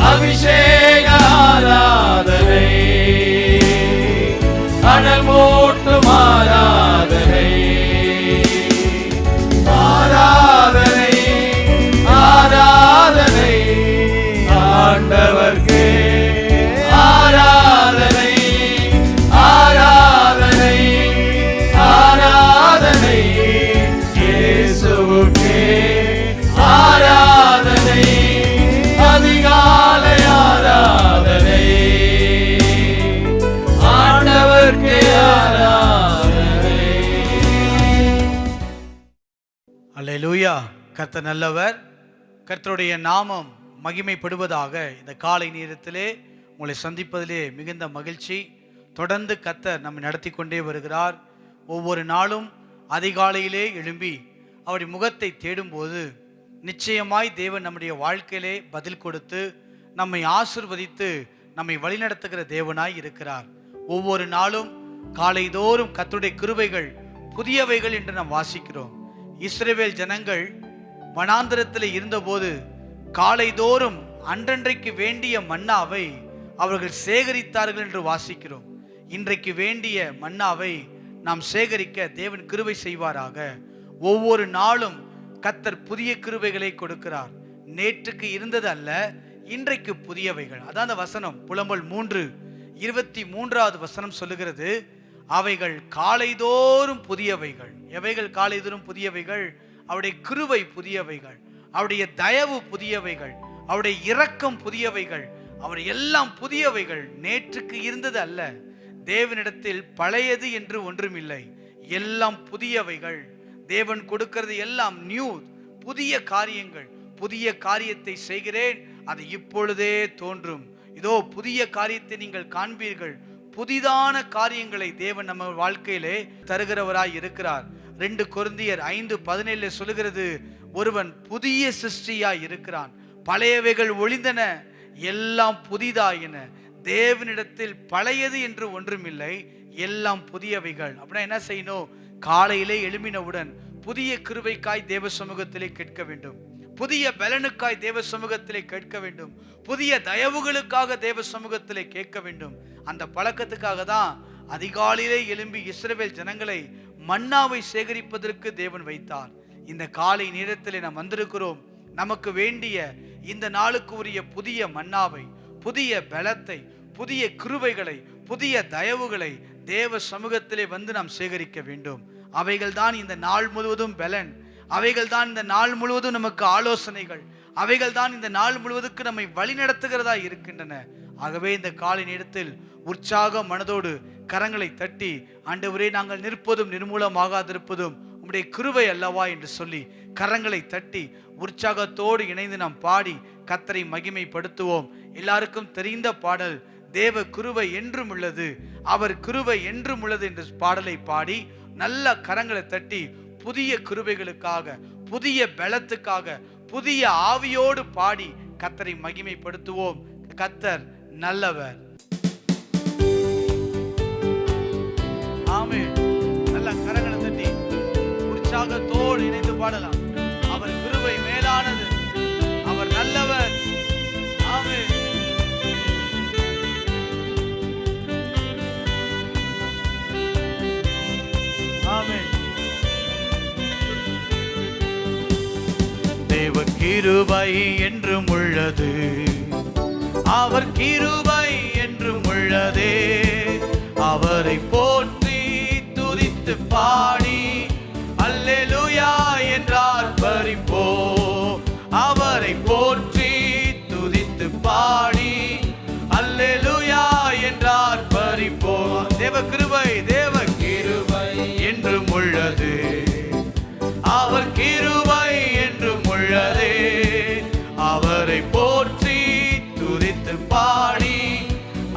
அபிஷேக ஆராதனை, அனல் மூட்டும் ஆராதனை, ஆராதனை ஆராதனை ஆண்டவர்க்கே, ஆராதனை ஆராதனை ஆராதனை இயேசுவுக்கே, ஆராதனை அதிகாலை ஆராதனை ஆண்டவர்க்கே ஆராதனை. அல்லேலூயா. கர்த்தர் நல்லவர். கர்த்தருடைய நாமம் மகிமைப்படுவதாக. இந்த காலை நேரத்திலே உங்களை சந்திப்பதிலே மிகுந்த மகிழ்ச்சி. தொடர்ந்து கர்த்தர் நம்மை நடத்தி கொண்டே வருகிறார். ஒவ்வொரு நாளும் அதிகாலையிலே எழும்பி அவருடைய முகத்தை தேடும்போது நிச்சயமாய் தேவன் நம்முடைய வாழ்க்கையிலே பதில் கொடுத்து நம்மை ஆசீர்வதித்து நம்மை வழிநடத்துகிற தேவனாய் இருக்கிறார். ஒவ்வொரு நாளும் காலைதோறும் கர்த்தருடைய கிருபைகள் புதியவைகள் என்று நாம் வாசிக்கிறோம். இஸ்ரவேல் ஜனங்கள் வனாந்திரத்தில் இருந்தபோது காலைதோறும் அன்றன்றைக்கு வேண்டிய மன்னாவை அவர்கள் சேகரித்தார்கள் என்று வாசிக்கிறோம். இன்றைக்கு வேண்டிய மன்னாவை நாம் சேகரிக்க தேவன் கிருபை செய்வாராக. ஒவ்வொரு நாளும் கர்த்தர் புதிய கிருபைகளை கொடுக்கிறார். நேற்றுக்கு இருந்தது அல்ல, இன்றைக்கு புதியவைகள். அதான் அந்த வசனம் புலம்பல் 3:23 வசனம் சொல்லுகிறது, அவைகள் காலைதோறும் புதியவைகள். எவைகள் காலைதோறும் புதியவைகள்? அவருடைய கிருபை புதியவைகள், அவருடைய தயவு புதியவைகள், அவருடைய இரக்கம் புதியவைகள், அவருடைய எல்லாம் புதியவைகள். நேற்றுக்கு இருந்தது அல்ல. தேவனிடத்தில் பழையது என்று ஒன்றுமில்லை, எல்லாம் புதியவைகள். தேவன் கொடுக்கிறது எல்லாம் நியூ, புதிய காரியங்கள். புதிய காரியத்தை செய்கிறேன், அது இப்பொழுதே தோன்றும். இதோ புதிய காரியத்தை நீங்கள் காண்பீர்கள். புதிதான காரியங்களை தேவன் நம்ம வாழ்க்கையிலே தருகிறவராய் இருக்கிறார். 2 கொரிந்தியர் 5:17 சொல்லுகிறது, ஒருவன் புதிய சிருஷ்டியாய் இருக்கிறான், பழையவைகள் ஒழிந்தன, எல்லாம் புதிதாயின. தேவனிடத்தில் பழையது என்று ஒன்றுமில்லை, எல்லாம் புதியவைகள். அப்படின்னா என்ன செய்யணும்? காலையிலே எழும்பினவுடன் புதிய கிருபைக்காய் தேவ சமூகத்திலே கேட்க வேண்டும், புதிய பலனுக்காய் தேவ சமூகத்திலே கேட்க வேண்டும், புதிய தயவுகளுக்காக தேவ சமூகத்திலே கேட்க வேண்டும். அந்த பழக்கத்துக்காக தான் அதிகாலையிலே எழும்பி இஸ்ரவேல் ஜனங்களை மன்னாவை சேகரிப்பதற்கு தேவன் வைத்தார். இந்த காலை நேரத்திலே நாம் வந்திருக்கிறோம். நமக்கு வேண்டிய இந்த நாளுக்கு உரிய புதிய மன்னாவை, புதிய பலத்தை, புதிய கிருபைகளை, புதிய தயவுகளை தேவ சமூகத்திலே வந்து நாம் சேகரிக்க வேண்டும். அவைகள் தான் இந்த நாள் முழுவதும் பலன், அவைகள் தான் இந்த நாள் முழுவதும் நமக்கு ஆலோசனைகள், அவைகள் தான் இந்த நாள் முழுவதுக்கு நம்மை வழி நடத்துகிறதா இருக்கின்றன. ஆகவே இந்த காலை நேரத்தில் உற்சாக மனதோடு கரங்களை தட்டி, ஆண்டவரே நாங்கள் நிற்பதும் நிர்மூலமாகாதிருப்பதும் உம்முடைய கிருபை அல்லவா என்று சொல்லி கரங்களை தட்டி உற்சாகத்தோடு இணைந்து நாம் பாடி கர்த்தரை மகிமைப்படுத்துவோம். எல்லாருக்கும் தெரிந்த பாடல், தேவ கிருபை என்றும் உள்ளது, அவர் கிருபை என்றும் உள்ளது என்ற பாடலை பாடி நல்ல கரங்களை தட்டி புதிய கிருபைகளுக்காக, புதிய பலத்துக்காக, புதிய ஆவியோடு பாடி கர்த்தரை மகிமைப்படுத்துவோம். கர்த்தர் நல்லவர். ஆமென். நல்ல கரங்களை தட்டி உற்சாகத்தோடு இணைந்து பாடலாம். அவர் கிருபை மேலானது, அவர் நல்லவர். ஆமென். ஆமென். தேவ கிருபை என்றும் உள்ளது, அவர் கிருபை என்றும் உள்ளதே. அவரை போற்றி துதித்து பாடி அல்லேலூயா என்றார் பரிப்போ. அவரை போற்றி துதித்து பாடி அல்லேலூயா என்றார் பரிப்போ. தேவ கிருபை, தேவ கிருபை என்றும் உள்ளது, அவர் கிருபை என்றும் உள்ளதே. அவரை போற்றி துதித்து பாடி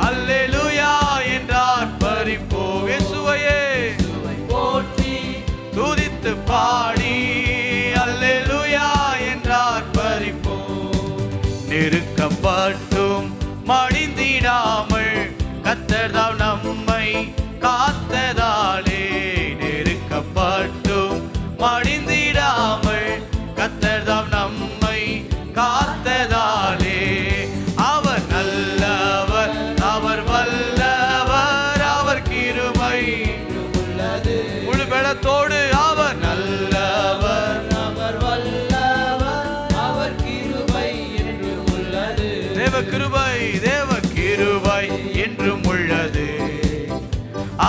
அல்லேலூயா என்றார் பரிப்போ. இயேசுவையே போற்றி துதித்து பாடி அல்லேலூயா என்றார் பரிப்போ. நெருக்கப்பட்டும் மடிந்திடாமல் கர்த்தர் நம்மை காத்ததாலே, நெருக்கப்பட்டும் மடிந்திடாமல் கர்த்தர் நம்மை காத்ததாலே, அவர் தேவ கிருபை என்றும் உள்ளது.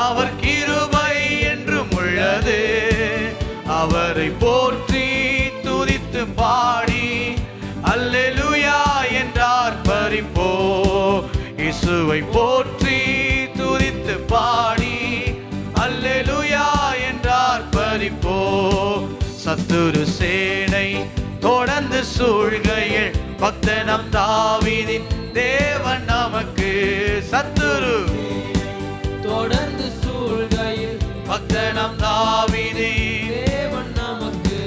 அவர் கிருபை என்றும் உள்ளது. அவரை போற்றி துதித்து பாடி அல்லேலூயா என்றார் பரிப்போ. இயேசுவை போற்றி துதித்து பாடி அல்லேலூயா என்றார் பரிப்போ. சத்துரு சேனை தொடர்ந்து சூழ்கையில் பக்தனம் தாவீதின் தேவன் நமக்கு. சத்துரு தொடர்ந்து சூழ்கையில் பக்தனம் தாவீதின் தேவன் நமக்கு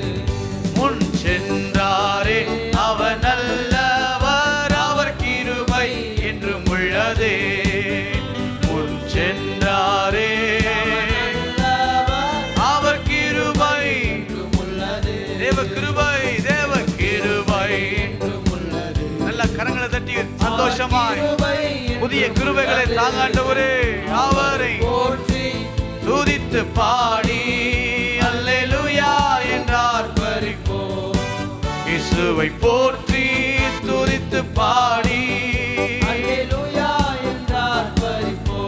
முன் சென்றாரே அவர் நல்லவர். அவர் கிருபை என்றும் உள்ளதே. முன் சென்றாரே அவர் கிருபை என்றும் உள்ளது. தேவ கிருபை என்றும் உள்ளது. நல்ல கரங்களை தட்டி சந்தோஷமாய் கிருபை புதிய கிருபைகளை தாங்காண்டவரே அவரை போற்றி துதித்து பாடி அல்லேலூயா என்றார் பரிப்போ. இயேசுவை போற்றி துதித்து பாடி அல்லேலூயா என்றார் பரிப்போ.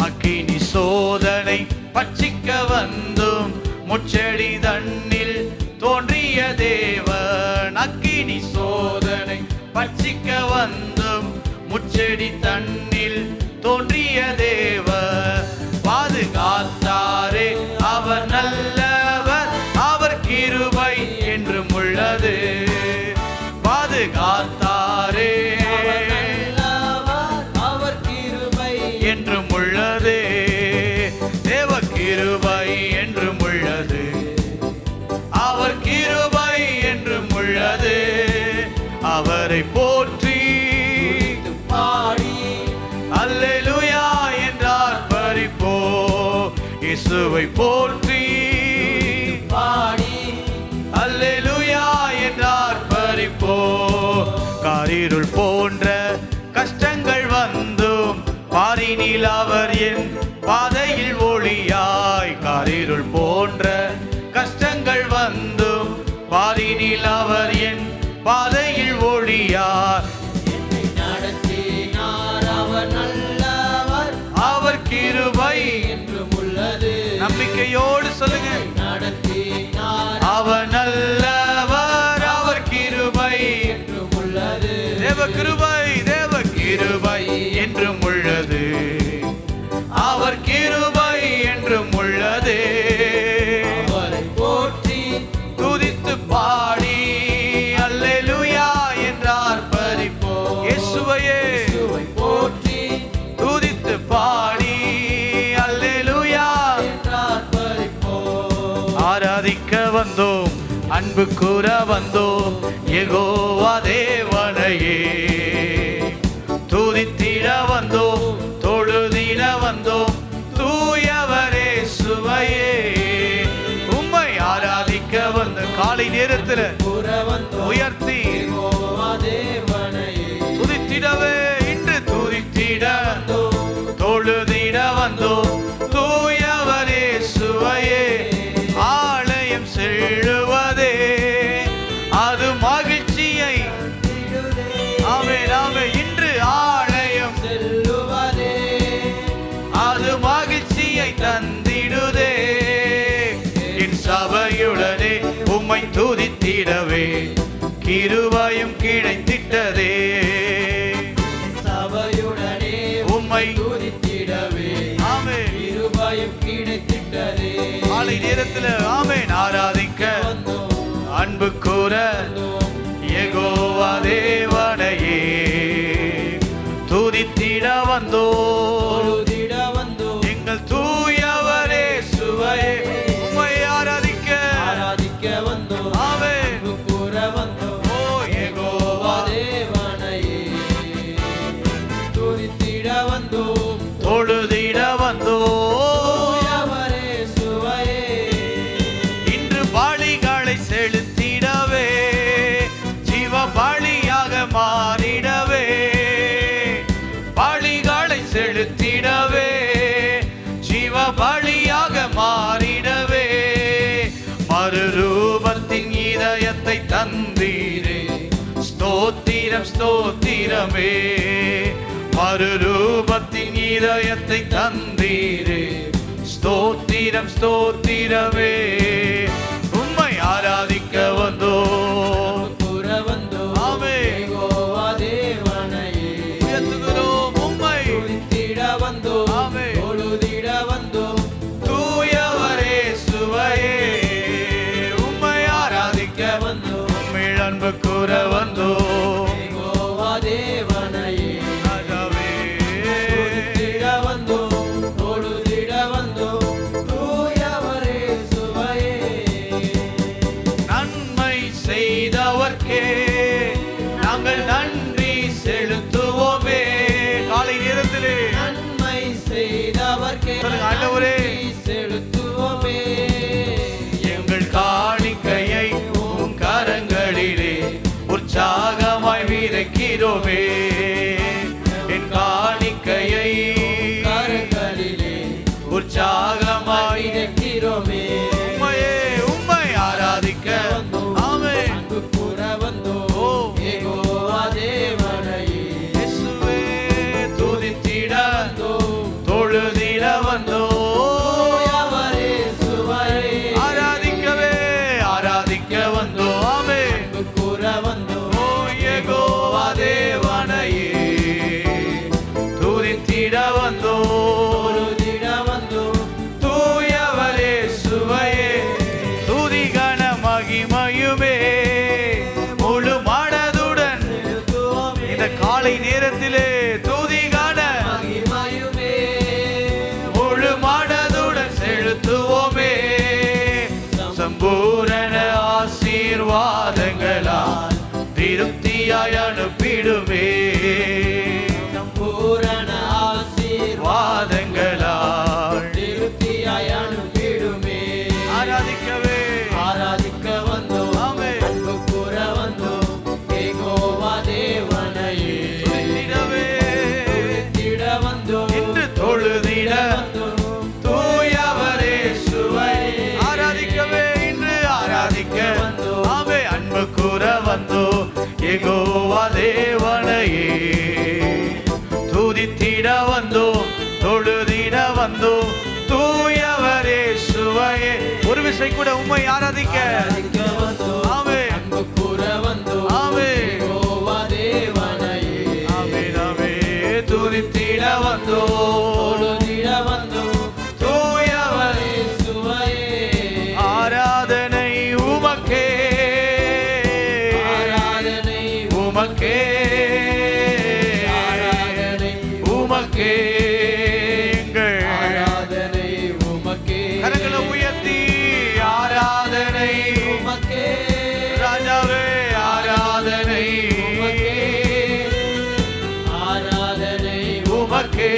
அக்கினி சோதனை பட்சிக்க வந்தும் முச்செடி தன்னில் தோன்றிய தேவன். அக்கினி சோதனை பட்சிக்க வந்தும் முச்செடி தன்னில் தோன்றிய தேவன். பாதுகாத்தாரே அவர் நல்லவர். அவர் கிருபை என்றும் உள்ளது. பாதுகாத்தாரே அவர் கிருபை என்றும் உள்ளது. தேவ கிருபை என்றும் உள்ளது. அவர் கிருபை என்றும் உள்ளது. அவரை போற்றி பாடி அல்லேலூயா என்றார் பரிப்போ. இயேசுவை போற்றி பாடி அல்லேலூயா என்றார் பரிப்போ. காரிருள் போன்ற கஷ்டங்கள் வந்தும் பாரினில் அவர் என் பாதையில் ஒளியாய். காரிருள் போன்ற கஷ்டங்கள் வந்தும் பாரினில் அவர் என் பாதையில் ஒளியார். என்னை நடத்தினார் அவர் நல்லவர். அவர் கிருபை என்றும் உள்ளது. நம்பிக்கையோடு சொல்லுங்க. நடத்தினார் அவர் நல்லவர். அவர் கிருபை என்றும் உள்ளது. தேவ கிருபை என்றும் உள்ளது. அவர் கிருபை என்றும் உள்ளது. அவரை போற்றி துதித்து பாடி அல்லேலூயா என்றார் பரிப்போ. இயேசுவையே இயேசுவை போற்றி துதித்து பாடி அல்லேலூயா என்றார் பரிப்போ. ஆராதிக்க வந்தோம், அன்பு கூற வந்தோம் யெகோவா தேவனையே. துதித்திட வந்தோம், தொழுதிட வந்தோம் தூயவரே சுவையே. உம்மை ஆராதிக்க வந்த காலை நேரத்தில் உயர்த்தி தேவனையே துதித்திடவே இன்று துதித்திட தொழுதிட வந்தோம் தூயவரே சுவையே. ஆலயம் செல்லுவதே அது மகிழ்ச்சியை ஆமே இன்று ஆலயம் செல்லுவதே அது மகிழ்ச்சியை தந்திடுதே. என் சபையுடனே உம்மை துதித்திடவே கிருபையும் கிடைத்திட்டதே. சபையுடனே உம்மை துதித்திடவே ஆமே கிருபையும் கிடைத்திட்டதே. காலை நேரத்தில் ஆமென் ஆராதிக்க அன்பு கூற யெகோவா தேவனையே. துதித்திட வந்தோம் தொழுதிட வந்தோம் எங்கள் தூயவரே சுவையே. உம்மை ஆராதிக்க வந்தோம் ஆமென் அன்பு கூற வந்தோம் ஓ யெகோவா தேவனையே. துதித்திட வந்தோம் தொழுதிட வந்தோம். தூயவரே சுவையே. இன்று பலிகளை செலுத்திடவே ஜீவ பலியாக மாற ஸ்தோத்திரம் ஸ்தோத்திரமே. மறுரூபத்தின் இதயத்தை தந்தீரே, ஸ்தோத்திரம் ஸ்தோத்திரமே. உம்மை ஆராதிக்க வந்தோம், கூற வந்தோம். ஆமென். யெகோவா தேவனையே உயர்த்துகிறோம் உம்மை, துதித்திட வந்தோம். ஆமென். தொழுதிட வந்தோம். தூயவரே சுவையே. உம்மை ஆராதிக்க வந்தோம். உம்மை அன்பு கூற வந்தோம். யெகோவா தேவனையே ராஜாவே, துதித்திட வந்தோம். தொழுதிட வந்தோம். தூயவரே சுவையே. நன்மை செய்தவர்க்கே நாங்கள் நன்றி செலுத்துவோமே. காலை நேரத்திலே நன்மை செய்தவர்க்கே சொல்லுங்க, ஆண்டவரே. நன்றி செலுத்துவோமே. எங்கள் காணிக்கையை உம் கரங்களிலே உற்சாகமாய் விதைக்கிறோமே. என் காணிக்கையை கரங்களிலே உற்சாகமாய் விதைக்கிறோமே. உம்மையே உம்மை ஆராதிக்க ஆமென். அன்பு கூற வந்தோம். ஓ. யெகோவா தேவனையே இயேசுவே துதித்திட வந்தோம். தொழுதிட வந்தோம். தூயவரே சுவையே. ஆராதிக்கவே ஆராதிக்க வந்தோம். ஆமென். அன்பு கூற வந்தோம். ஓ யெகோவா தேவனையே துதித்திட வந்தோம். தொழுதிட வந்தோம். தூயவரே சுவையே. துதி கன மகிமையுமே முழு மனதுடன் செலுத்துவோமே. இந்த காலை நேரத்திலே துதி கன மகிமையுமே முழு மனதுடன் செலுத்துவோமே. சம்பூரண ஆசீர்வாதங்களால் திருப்தியாய் அனுப்பிடுமே. சம்பூரண ஆசீர்வாதங்களால் வாதங்களால் திருப்தியாய் அனுப்பிடுமே. ஆராதிக்கவே ஆராதிக்க வந்தோம். ஆமென். அன்பு கூற வந்தோம். யெகோவா தேவனையே துதித்திடவே துதித்திட வந்தோம். இன்று தொழுதிட வந்தோம். தூயவரே சுவையே. ஆராதிக்கவே இன்று ஆராதிக்க ஆமே. அன்பு கூற வந்தோ யெகோவா தேவனையே துதித்திட வந்தோ தொழுதிட வந்தோ தூயவரே சுவையே. ஒரு விசை கூட உம்மை ஆராதிக்க ஆராதிக்க வந்தோம். ஆமென். அன்பு கூற வந்தோம். ஆமென். யெகோவா தேவனையே ஆமே ஆமே. துதித்திட வந்தோ தொழுதிட வந்தோம். தூயவரே சுவையே. ஆராதனை உமக்கே, ஆராதனை உமக்கே, ஆராதனை உமக்கே. எங்கள் ஆராதனை உமக்கே. கரங்களை உயர்த்தி ஆராதனை உமக்கே. ராஜாவே. ஆராதனை உமக்கே. ஆராதனை உமக்கே.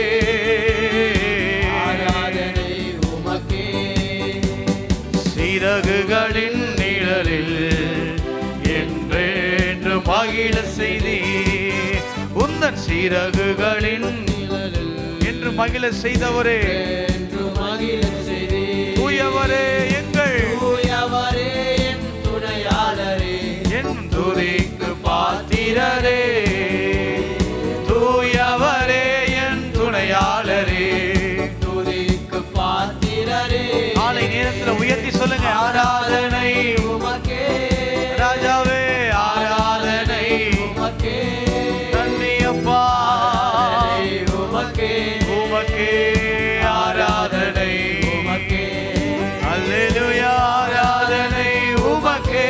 ஆராதனை உமக்கே. சிறகுகளின் நிழலில் என்றென்று மகிழ செய்தி. உந்தன் சிறகுகளின் நிழலில் என்று மகிழ செய்தவரே. என்று மகிழச் செய்தீர். தூயவரே எங்கள் தூயவரே என் துணையாளரே. என் துதிக்கு பாத்திரரே. தூயவரே என் துணையாளரே. துதிக்கு பாத்திரரே. காலை நேரத்தில் உயர்த்தி சொல்லுங்க. ஆராதனை உமக்கே. ராஜாவே. ஆராதனை உமக்கே. நன்றியப்பா. ஆராதனை உமக்கே. உமக்கே ஆராதனை. உமக்கே. அல்லேலூயா. ஆராதனை உமக்கே.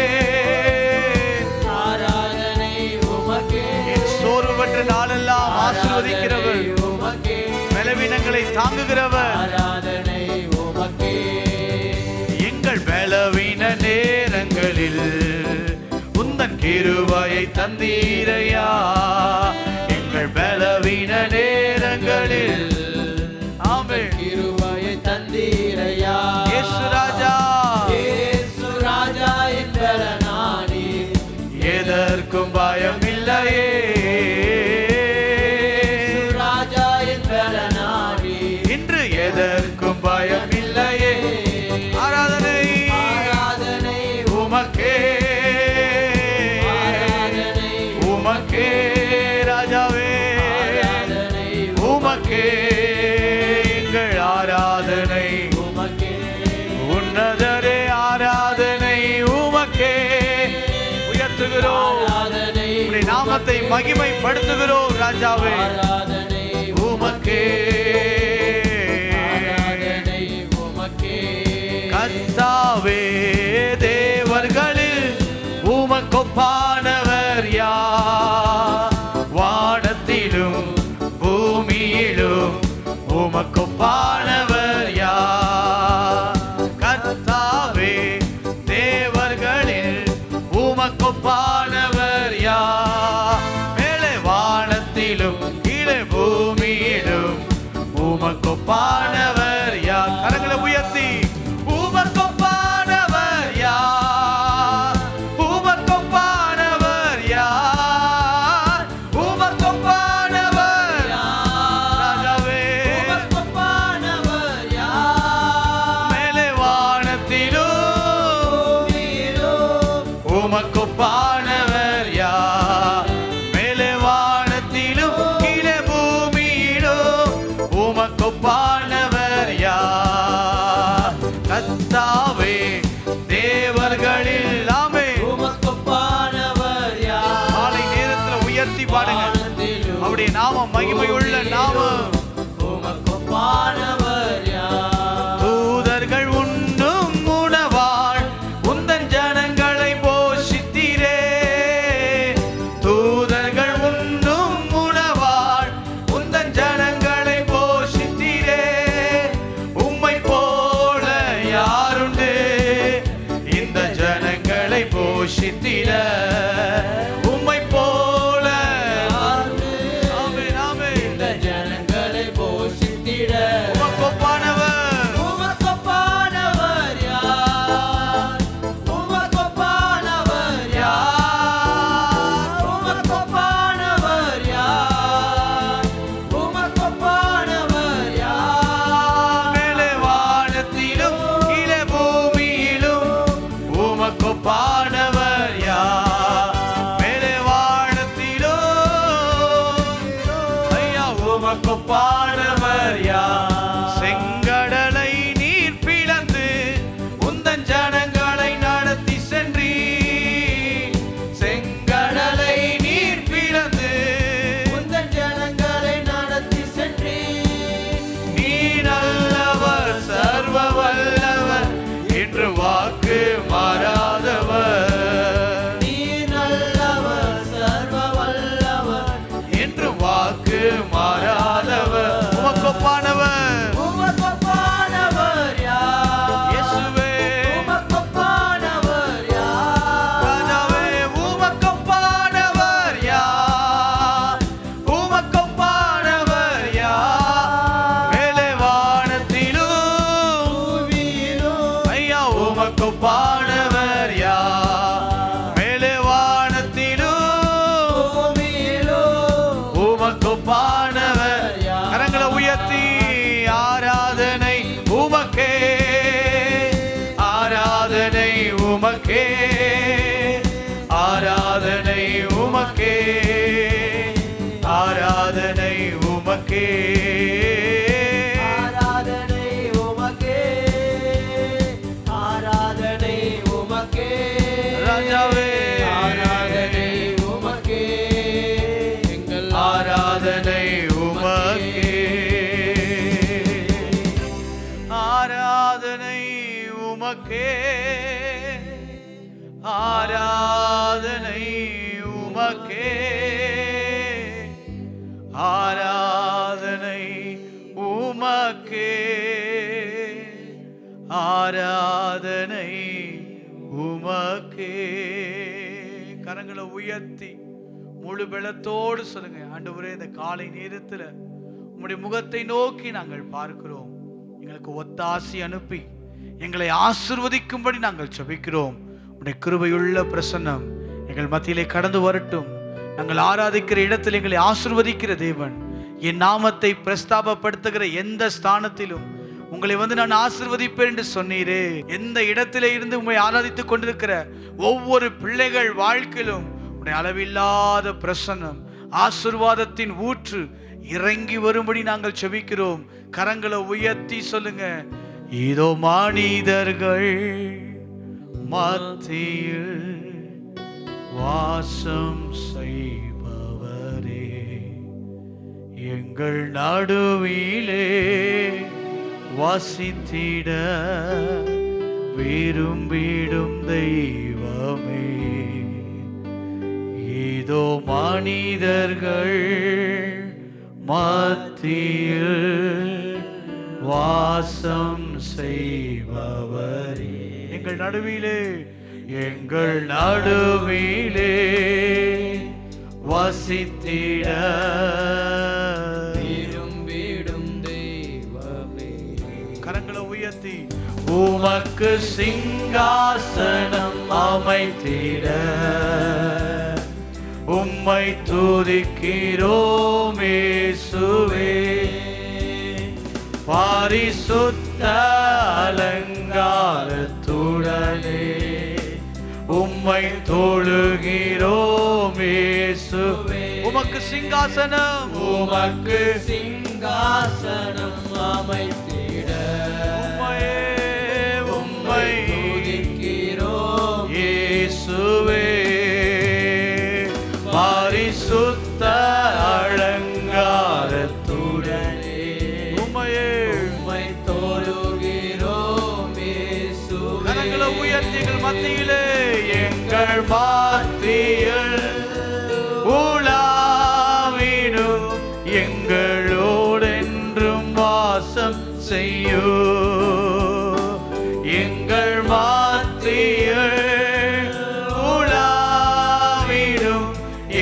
ஆராதனை உமக்கே. என் சோர்வற்ற நாளெல்லாம் ஆசீர்வதிக்கிறவர், ஆராதனை உமக்கே. பலவீனங்களை தாங்குகிறவர். ஆராதனை உமக்கே. எங்கள் பலவீன நேரங்களில் உந்தன் கிருபையை தந்தீரையா. எங்கள் பலவீன நேரங்களில் ஆமென். கிருபையை தந்தீரையா. இயேசு ராஜா. இயேசு ராஜா என்பதனானி. எதற்கும் பயமில்லையே. இயேசு ராஜா என்பதனானி. இன்று எதற்கும் பயமில்லையே. ஆராதனை ஆராதனை உமக்கே. ஆராதனை உமக்கே. மகிமைப்படுத்துகிறோம் ராஜாவே. ஆராதனை உமக்கே ஆராதனை உமக்கே. கர்த்தாவே, தேவர்களில் உமக்கொப்பானவர் யார்? வானத்திலும் பூமியிலும் உமக்கொப்பானவர் யார்? கர்த்தாவே, தேவர்களில் உமக்கொப்பானவர் யார்? மேலே வானத்திலும் கீழே பூமியிலும் உமக்கொப்பானவர் யார்? கரங்களை உயர்த்தி உமக்கொப்பானவர் யார்? உமக்கொப்பானவர் யார்? உமக்கொப்பானவர் ராஜாவே. உமக்கொப்பானவர் யார்? மேலே வானத்திலும் பூமியிலும் உமக்கொப்பானவர் யார்? மேலே வானத்திலும் கீழே பூமியிலும் உமக்கொப்பானவர் யார்? கர்த்தாவே, தேவர்களில் ஆமே. உமக்கொப்பானவர் யார்? காலை நேரத்தில் உயர்த்தி பாடுங்க. அவருடைய நாமம் மகிமையுள்ள நாமம். உமக்கொப்பானவர் யார்? தூதர்கள் உண்ணும் உணவாள் உந்தன் ஜனங்களை போஷித்தீரே. தூதர்கள் உண்ணும் உணவாள் உந்தன் ஜனங்களை போஷித்தீரே. உம்மை போல யாருண்டு இந்த ஜனங்களை போஷித்திட? உம்மை போல ஆமென், ஆமென். இந்த ஜனங்களை போஷித்திட உமக்கொப்பானவர் உமக்கொப்பானவர் யார்? உமக்கொப்பானவர் யார்? உமக்கொப்பானவர் யார்? உமக்கொப்பானவர் யார்? மேலே வானத்திலும் கீழே பூமியிலும் உமக்கொப்பானவர் யார்? மேலே வானத்திலும் ஐயா உமக்கொப்பானவர் யார்? செங்கடலை நீர் பிளந்து உந்தன் ஜனங்களை நடத்தி சென்றீர். செங்கடலை நீர் பிளந்து உந்தன் ஜனங்களை நடத்தி சென்றீர். நீ நல்லவர், சர்வ வல்லவர், என்று வாக்கு மாறாதவர். நீ நல்லவர், சர்வ வல்லவர், என்று வாக்கு மாறாதவர். உமக்கொப்பானவர் உமக்கொப்பானவர் யார்? இயேசுவே. உமக்கொப்பானவர் யார்? ராஜாவே, உமக்கொப்பானவர் யார்? உமக்கொப்பானவர் யார்? மேலே வானத்திலும் பூமியிலும் ஐயா உமக்கொப்பானவர் யார்? மேலே வானத்திலும் பூமியிலும் உமக்கொப்பானவர் யார்? கரங்களை உயர்த்தி ஆராதனை உமக்கே, ஆராதனை உமக்கே, ஆராதனை உமக்கே, ஆராதனை உமக்கே. ஆராதனை உமக்கே, ஆராதனை உமக்கே. ராஜாவே, ஆராதனை உமக்கே, எங்கள் ஆராதனை உமக்கே, ஆராதனை உமக்கே, ஆராதனை உமக்கே, ஆராதனை உமக்கே, ஆராதனை உமக்கே. கரங்களை உயர்த்தி முழு பலத்தோடு சொல்லுங்க, ஆண்டவரே, இந்த காலை நேரத்தில் உம்முடைய முகத்தை நோக்கி நாங்கள் பார்க்கிறோம். எங்களுக்கு ஒத்தாசி அனுப்பி எங்களை ஆசிர்வதிக்கும்படி நாங்கள் ஜெபிக்கிறோம். உம்முடைய கிருபையுள்ள பிரசன்னம் எங்கள் மத்தியிலே கடந்து வரட்டும். நாங்கள் ஆராதிக்கிற இடத்தில் எங்களை ஆசிர்வதிக்கிற தேவன், என் நாமத்தை பிரஸ்தாபப்படுத்துகிற எந்த ஸ்தானத்திலும் உங்களை நான் ஆசிர்வதிப்பேன் என்று சொன்னீரே. எந்த இடத்திலே இருந்து உம்மை ஆராதித்துக் கொண்டிருக்கிற ஒவ்வொரு பிள்ளைகள் வாழ்க்கையிலும் உடைய அளவில்லாத பிரசன்னம், ஆசீர்வாதத்தின் ஊற்று இறங்கி வரும்படி நாங்கள் செபிக்கிறோம். கரங்களை உயர்த்தி சொல்லுங்க, இதோ மனிதர்கள் மத்தியில் வாசம் செய்பவர், எங்கள் நடுவிலே வாசித்திட விரும்பிடும் தெய்வமே, இதோ மனிதர்கள் மத்தியில் வாசம் செய்பவரே. எங்கள் நடுவிலே வசித்திட விரும்பிடும் தெய்வமே, கரங்களை உயர்த்தி உமக்கு சிங்காசனம் அமைத்திட உம்மை துதிக்கிறோம் இயேசுவே. பரிசுத்த அலங்காரத்துடனே உம்மை தொழுகிறோம் இயேசுவே. உமக்கு சிங்காசனம் அமைத்திட உம்மை துதிக்கிறோம் இயேசுவே. பரிசுத்த அலங்காரத்துடனே உம்மை தொழுகிறோம் இயேசுவே. கரங்களை உயர்த்தி எங்கள் மத்தியிலே உலாவிடும் எங்களோடென்றும் வாசம் செய்யும். எங்கள் மத்தியில் உலாவிடும்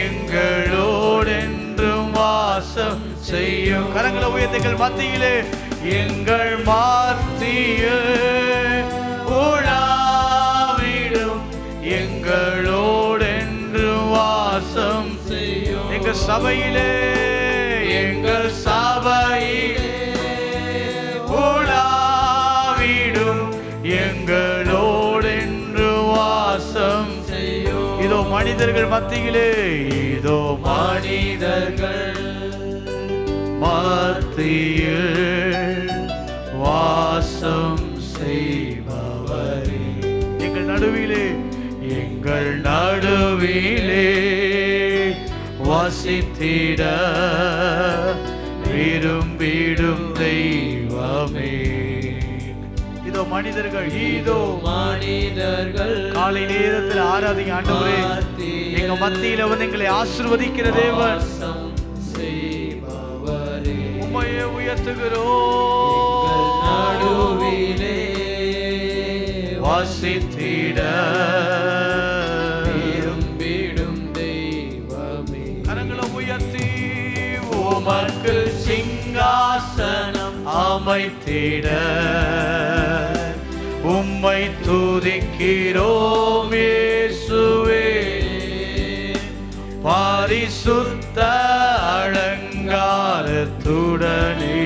எங்களோடென்றும் வாசம் செய்யும். கரங்களை உயர்த்தி எங்கள் மத்தியிலே எங்கள் மத்தியில் உலாவிடும் எங்களோடென்று வாசம் செய்யும். எங்கள் சபையிலே உலாவிடும் எங்களோடென்று வாசம் செய்யும். இதோ மனிதர்கள் மத்தியிலே மத்தியில் வாசம் செய்பவரே. எங்கள் நடுவிலே வசித்திட விரும்பிடும் தெய்வமே. இதோ மனிதர்கள் காலை நேரத்தில் ஆராதிங்க ஆண்டவரே. எங்க மத்தியில வந்து எங்களை ஆசீர்வதிக்கிற தேவன் உம்மையே உயர்த்துகிறோம். நடுவிலே வசித்திட விரும்பிடும் தெய்வமே, கரங்களை உயர்த்தி உமக்கு சிங்காசனம் அமைத்திட உம்மை துதிக்கிறோம் இயேசுவே. பரிசுத்த அலங்காரத்துடனே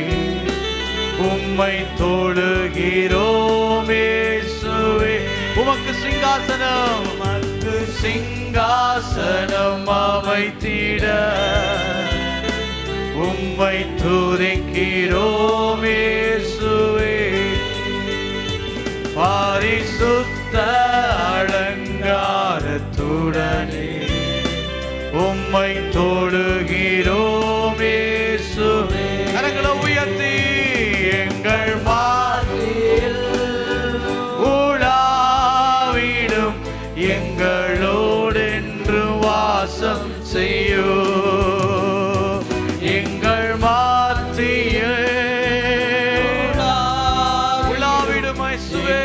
உம்மை தொழுகிறோம் இயேசுவே. உமக்கு சிங்காசனம் அமைத்திட உம்மை துதிக்கிறோம் இயேசுவே. பரிசுத்த அலங்காரத்துடனே உம்மை தொழுகிறோம் இயேசுவே. கரங்களை உயர்த்தி எங்கள் மத்தியில் உலாவிடும் எங்களோடென்று வாசம் செய்யும். எங்கள் மத்தியில் உலாவிடும் இயேசுவே.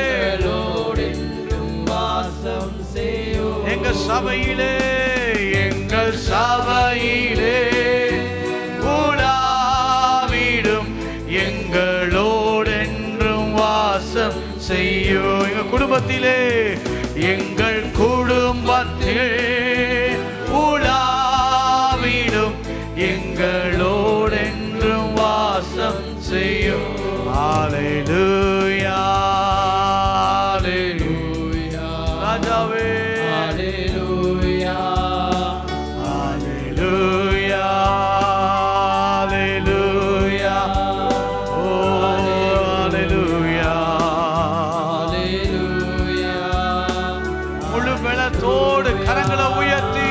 வாசம் செய்யும். எங்கள் சபையிலே உலாவிடும் எங்களோடென்றும் வாசம் செய்யும். எங்கள் குடும்பத்திலே உலாவிடும் எங்களோடென்றும் வாசம் செய்யும். ஹல்லேலூயா ஹல்லேலூயா ராஜாவே. ஹல்லேலூயா ஹல்லேலூயா ஹல்லேலூயா ஓ ஹல்லேலூயா ஹல்லேலூயா. முழு பலத்தோடு கரங்களை உயர்த்தி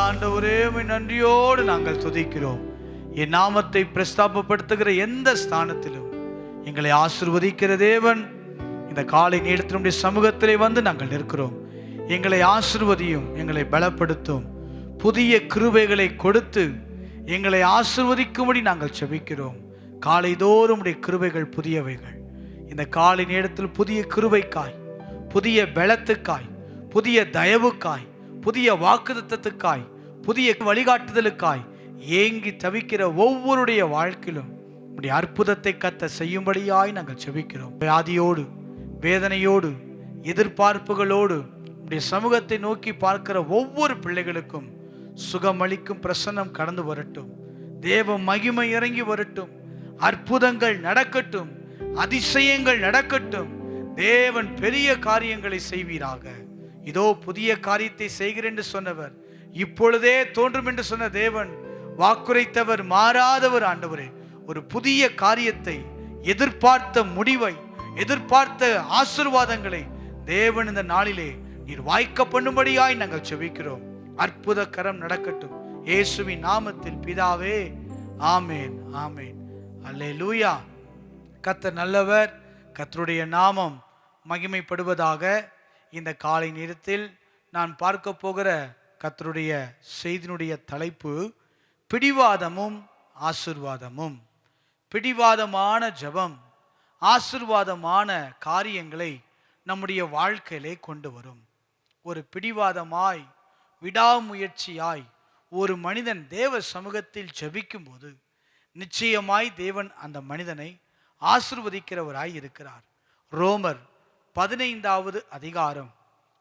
ஆண்டவரே, உம்மை நன்றியோடு நாங்கள் துதிக்கிறோம். என் நாமத்தை பிரஸ்தாபப்படுத்துகிற எந்த ஸ்தானத்திலும் எங்களை ஆசீர்வதிக்கிற தேவன், இந்த காலை நேரத்தினுடைய சமூகத்திலே வந்து நாங்கள் நிற்கிறோம். எங்களை ஆசீர்வதியும், எங்களை பலப்படுத்தும், புதிய கிருபைகளை கொடுத்து எங்களை ஆசீர்வதிக்கும்படி நாங்கள் செபிக்கிறோம். காலைதோறும் உடைய கிருபைகள் புதியவைகள். இந்த காலை நேரத்தில் புதிய கிருபைக்காய், புதிய பலத்துக்காய், புதிய தயவுக்காய், புதிய வாக்குத்தத்தத்துக்காய், புதிய வழிகாட்டுதலுக்காய் ஏங்கி தவிக்கிற ஒவ்வொருடைய வாழ்க்கையிலும் உடைய அற்புதத்தை கத்த செய்யும்படியாய் நாங்கள் செபிக்கிறோம். வியாதியோடு, வேதனையோடு, எதிர்பார்ப்புகளோடு உடைய சமூகத்தை நோக்கி பார்க்கிற ஒவ்வொரு பிள்ளைகளுக்கும் சுகமளிக்கும் பிரசன்னம் கடந்து வரட்டும். தேவ மகிமை இறங்கி வரட்டும். அற்புதங்கள் நடக்கட்டும், அதிசயங்கள் நடக்கட்டும். தேவன் பெரிய காரியங்களை செய்வீராக. இதோ புதிய காரியத்தை செய்கிறேன் என்று சொன்னவர், இப்பொழுதே தோன்றும் என்று சொன்ன தேவன், வாக்குரைத்தவர், மாறாதவர். ஆண்டவரே, ஒரு புதிய காரியத்தை, எதிர்பார்த்த முடிவை, எதிர்பார்த்த ஆசீர்வாதங்களை தேவன் இந்த நாளிலே நீர் வாய்க்க பண்ணும்படியாய் நாங்கள் செபிக்கிறோம். அற்புத கரம் நடக்கட்டும் இயேசுவின் நாமத்தில் பிதாவே, ஆமேன், ஆமேன். அல்லேலூயா. கர்த்தர் நல்லவர். கர்த்தருடைய நாமம் மகிமைப்படுவதாக. இந்த காலை நேரத்தில் நான் பார்க்க போகிற கர்த்தருடைய செய்தியினுடைய தலைப்பு பிடிவாதமும் ஆசீர்வாதமும். பிடிவாதமான ஜெபம் ஆசீர்வாதமான காரியங்களை நம்முடைய வாழ்க்கையிலே கொண்டு வரும். ஒரு பிடிவாதமாய், விடாமுயற்சியாய் ஒரு மனிதன் தேவ சமூகத்தில் ஜெபிக்கும் போது நிச்சயமாய் தேவன் அந்த மனிதனை ஆசீர்வதிக்கிறவராய் இருக்கிறார். ரோமர் 15வது அதிகாரம்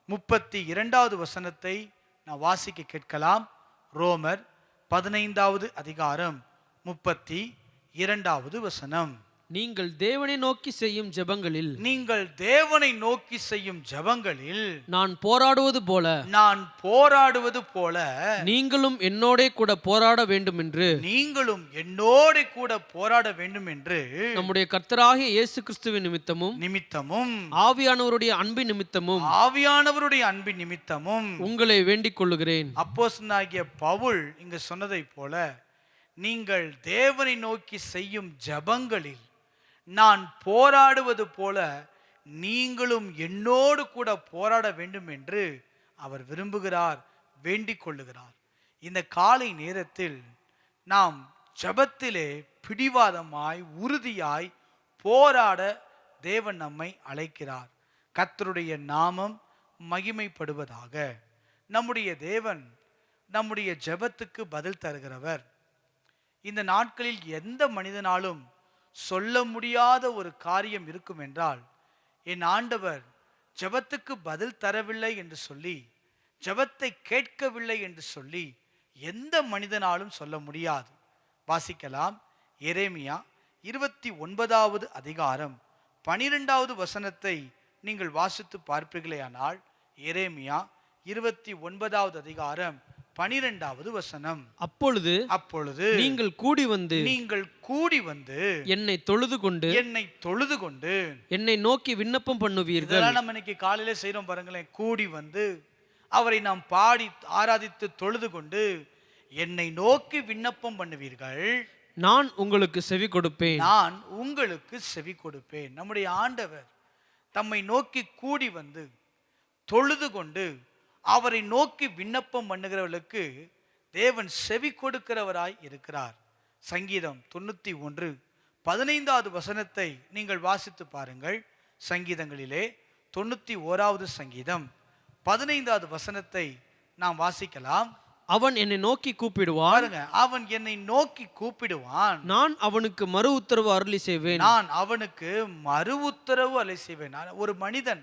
32வது வசனத்தை நான் வாசிக்க கேட்கலாம். ரோமர் 15வது அதிகாரம் 32வது வசனம். நீங்கள் தேவனை நோக்கி செய்யும் ஜெபங்களில், நீங்கள் தேவனை நோக்கி செய்யும் ஜெபங்களில் நான் போராடுவது போல, நான் போராடுவது போல நீங்களும் என்னோடே கூட போராட வேண்டும் என்று, நீங்களும் என்னோட கூட போராட வேண்டும் என்று நம்முடைய கர்த்தராகிய இயேசு கிறிஸ்துவின் நிமித்தமும் ஆவியானவருடைய அன்பின் நிமித்தமும் உங்களை வேண்டிக் கொள்ளுகிறேன். அப்போஸ்தலனாகிய பவுல் இங்கு சொன்னதை போல, நீங்கள் தேவனை நோக்கி செய்யும் ஜெபங்களில் நான் போராடுவது போல நீங்களும் என்னோடு கூட போராட வேண்டும் என்று அவர் விரும்புகிறார், வேண்டிக் கொள்ளுகிறார். இந்த காலை நேரத்தில் நாம் ஜெபத்திலே பிடிவாதமாய், உறுதியாய் போராட தேவன் நம்மை அழைக்கிறார். கர்த்தருடைய நாமம் மகிமைப்படுவதாக. நம்முடைய தேவன் நம்முடைய ஜெபத்துக்கு பதில் தருகிறவர். இந்த நாட்களில் எந்த மனிதனாலும் சொல்ல முடியாத ஒரு காரியம் இருக்கும் என்றால், என் ஆண்டவர் ஜெபத்துக்கு பதில் தரவில்லை என்று சொல்லி, ஜெபத்தை கேட்கவில்லை என்று சொல்லி எந்த மனிதனாலும் சொல்ல முடியாது. வாசிக்கலாம். எரேமியா 29வது அதிகாரம் 12வது வசனத்தை நீங்கள் வாசித்து பார்ப்பீர்களேயானால், எரேமியா 29வது அதிகாரம் 12வது வசனம். அப்பொழுது நீங்கள் கூடி வந்து என்னை தொழுது கொண்டு என்னை நோக்கி விண்ணப்பம் பண்ணுவீர்கள். நம்ம இன்னைக்கு காலையில செய்றோம் பாருங்களேன். கூடி வந்து அவரை நாம் பாடி ஆராதித்து தொழுது கொண்டு என்னை நோக்கி விண்ணப்பம் பண்ணுவீர்கள், நான் உங்களுக்கு செவி கொடுப்பேன். நம்முடைய ஆண்டவர் தம்மை நோக்கி கூடி வந்து தொழுது கொண்டு அவரை நோக்கி விண்ணப்பம் பண்ணுகிறவர்களுக்கு தேவன் செவி கொடுக்கிறவராய் இருக்கிறார். சங்கீதம் 91:15வது வசனத்தை நீங்கள் வாசித்து பாருங்கள். சங்கீதங்களிலே 91வது சங்கீதம் 15வது வசனத்தை நாம் வாசிக்கலாம். அவன் என்னை நோக்கி கூப்பிடுவான், அவன் என்னை நோக்கி கூப்பிடுவான், நான் அவனுக்கு மறு உத்தரவு அருளி செய்வேன். ஒரு மனிதன்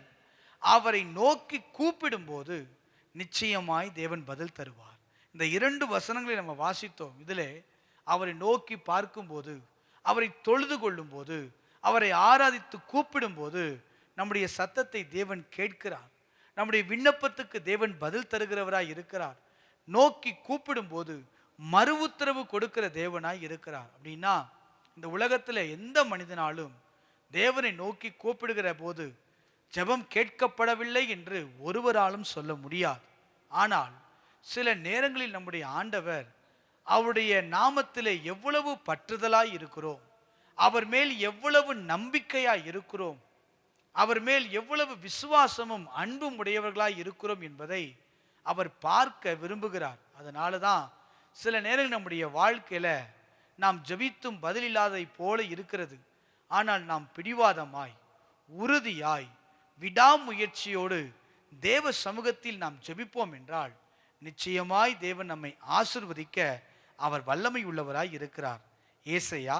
அவரை நோக்கி கூப்பிடும் போது நிச்சயமாய் தேவன் பதில் தருவார். இந்த 2 வசனங்களை நம்ம வாசித்தோம். இதிலே அவரை நோக்கி பார்க்கும்போது, அவரை தொழுது கொள்ளும் போது, அவரை ஆராதித்து கூப்பிடும் போது நம்முடைய சத்தத்தை தேவன் கேட்கிறார். நம்முடைய விண்ணப்பத்துக்கு தேவன் பதில் தருகிறவராய் இருக்கிறார். நோக்கி கூப்பிடும் போது மறு உத்தரவு கொடுக்கிற தேவனாய் இருக்கிறார். அப்படின்னா இந்த உலகத்தில் எந்த மனிதனாலும் தேவனை நோக்கி கூப்பிடுகிற போது ஜெபம் கேட்கப்படவில்லை என்று ஒருவராலும் சொல்ல முடியாது. ஆனால் சில நேரங்களில் நம்முடைய ஆண்டவர் அவருடைய நாமத்திலே எவ்வளவு பற்றுதலாய் இருக்கிறோம், அவர் மேல் எவ்வளவு நம்பிக்கையாய் இருக்கிறோம், அவர் மேல் எவ்வளவு விசுவாசமும் அன்பும் உடையவர்களாய் இருக்கிறோம் என்பதை அவர் பார்க்க விரும்புகிறார். அதனால தான் சில நேரங்கள் நம்முடைய வாழ்க்கையில நாம் ஜெபித்தும் பதிலில்லாததை போல இருக்கிறது. ஆனால் நாம் பிடிவாதமாய், உறுதியாய், விடாமுயற்சியோடு தேவ சமூகத்தில் நாம் ஜெபிப்போம் என்றால் நிச்சயமாய் தேவன் நம்மை ஆசீர்வதிக்க அவர் வல்லமை உள்ளவராய் இருக்கிறார். ஏசாயா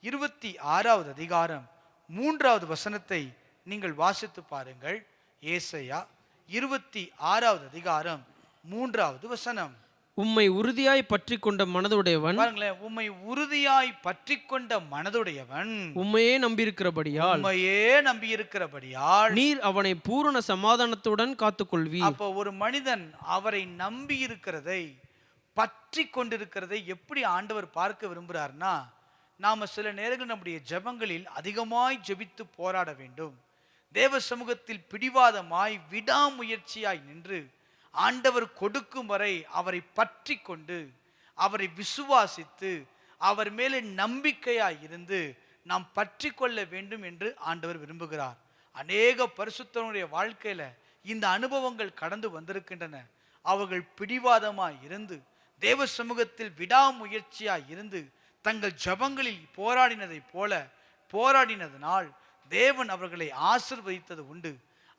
26வது அதிகாரம் 3வது வசனத்தை நீங்கள் வாசித்து பாருங்கள். ஏசாயா 26வது அதிகாரம் 3வது வசனம். உம்மை உறுதியாய் பற்றி கொண்ட மனதுடையவன், பாருங்களேன், உம்மை உறுதியாய் பற்றி கொண்ட மனதுடையவன், உம்மையே நம்பியிருக்கிறபடியால், உம்மையே நம்பியிருக்கிறபடியால் நீர் அவனை பூரண சமாதானத்துடன் காத்துக்கொள்வீர். அப்போ ஒரு மனிதன் அவரை நம்பி இருக்கிறதை, பற்றி கொண்டிருக்கிறதை எப்படி ஆண்டவர் பார்க்க விரும்புகிறார்னா, நாம சில நேரங்கள் நம்முடைய ஜெபங்களில் அதிகமாய் ஜெபித்து போராட வேண்டும். தேவ சமூகத்தில் பிடிவாதமாய் விடாமுயற்சியாய் நின்று ஆண்டவர் கொடுக்கும் வரை அவரை பற்றி கொண்டு அவரை விசுவாசித்து அவர் மேலே நம்பிக்கையாய் இருந்து நாம் பற்றி கொள்ள வேண்டும் என்று ஆண்டவர் விரும்புகிறார். அநேக பரிசுத்தனுடைய வாழ்க்கையில இந்த அனுபவங்கள் கடந்து வந்திருக்கின்றன. அவர்கள் பிடிவாதமாய் இருந்து தேவ சமூகத்தில் விடாமுயற்சியாய் இருந்து தங்கள் ஜபங்களில் போராடினதை போல போராடினதனால் தேவன் அவர்களை ஆசீர்வதித்தது உண்டு.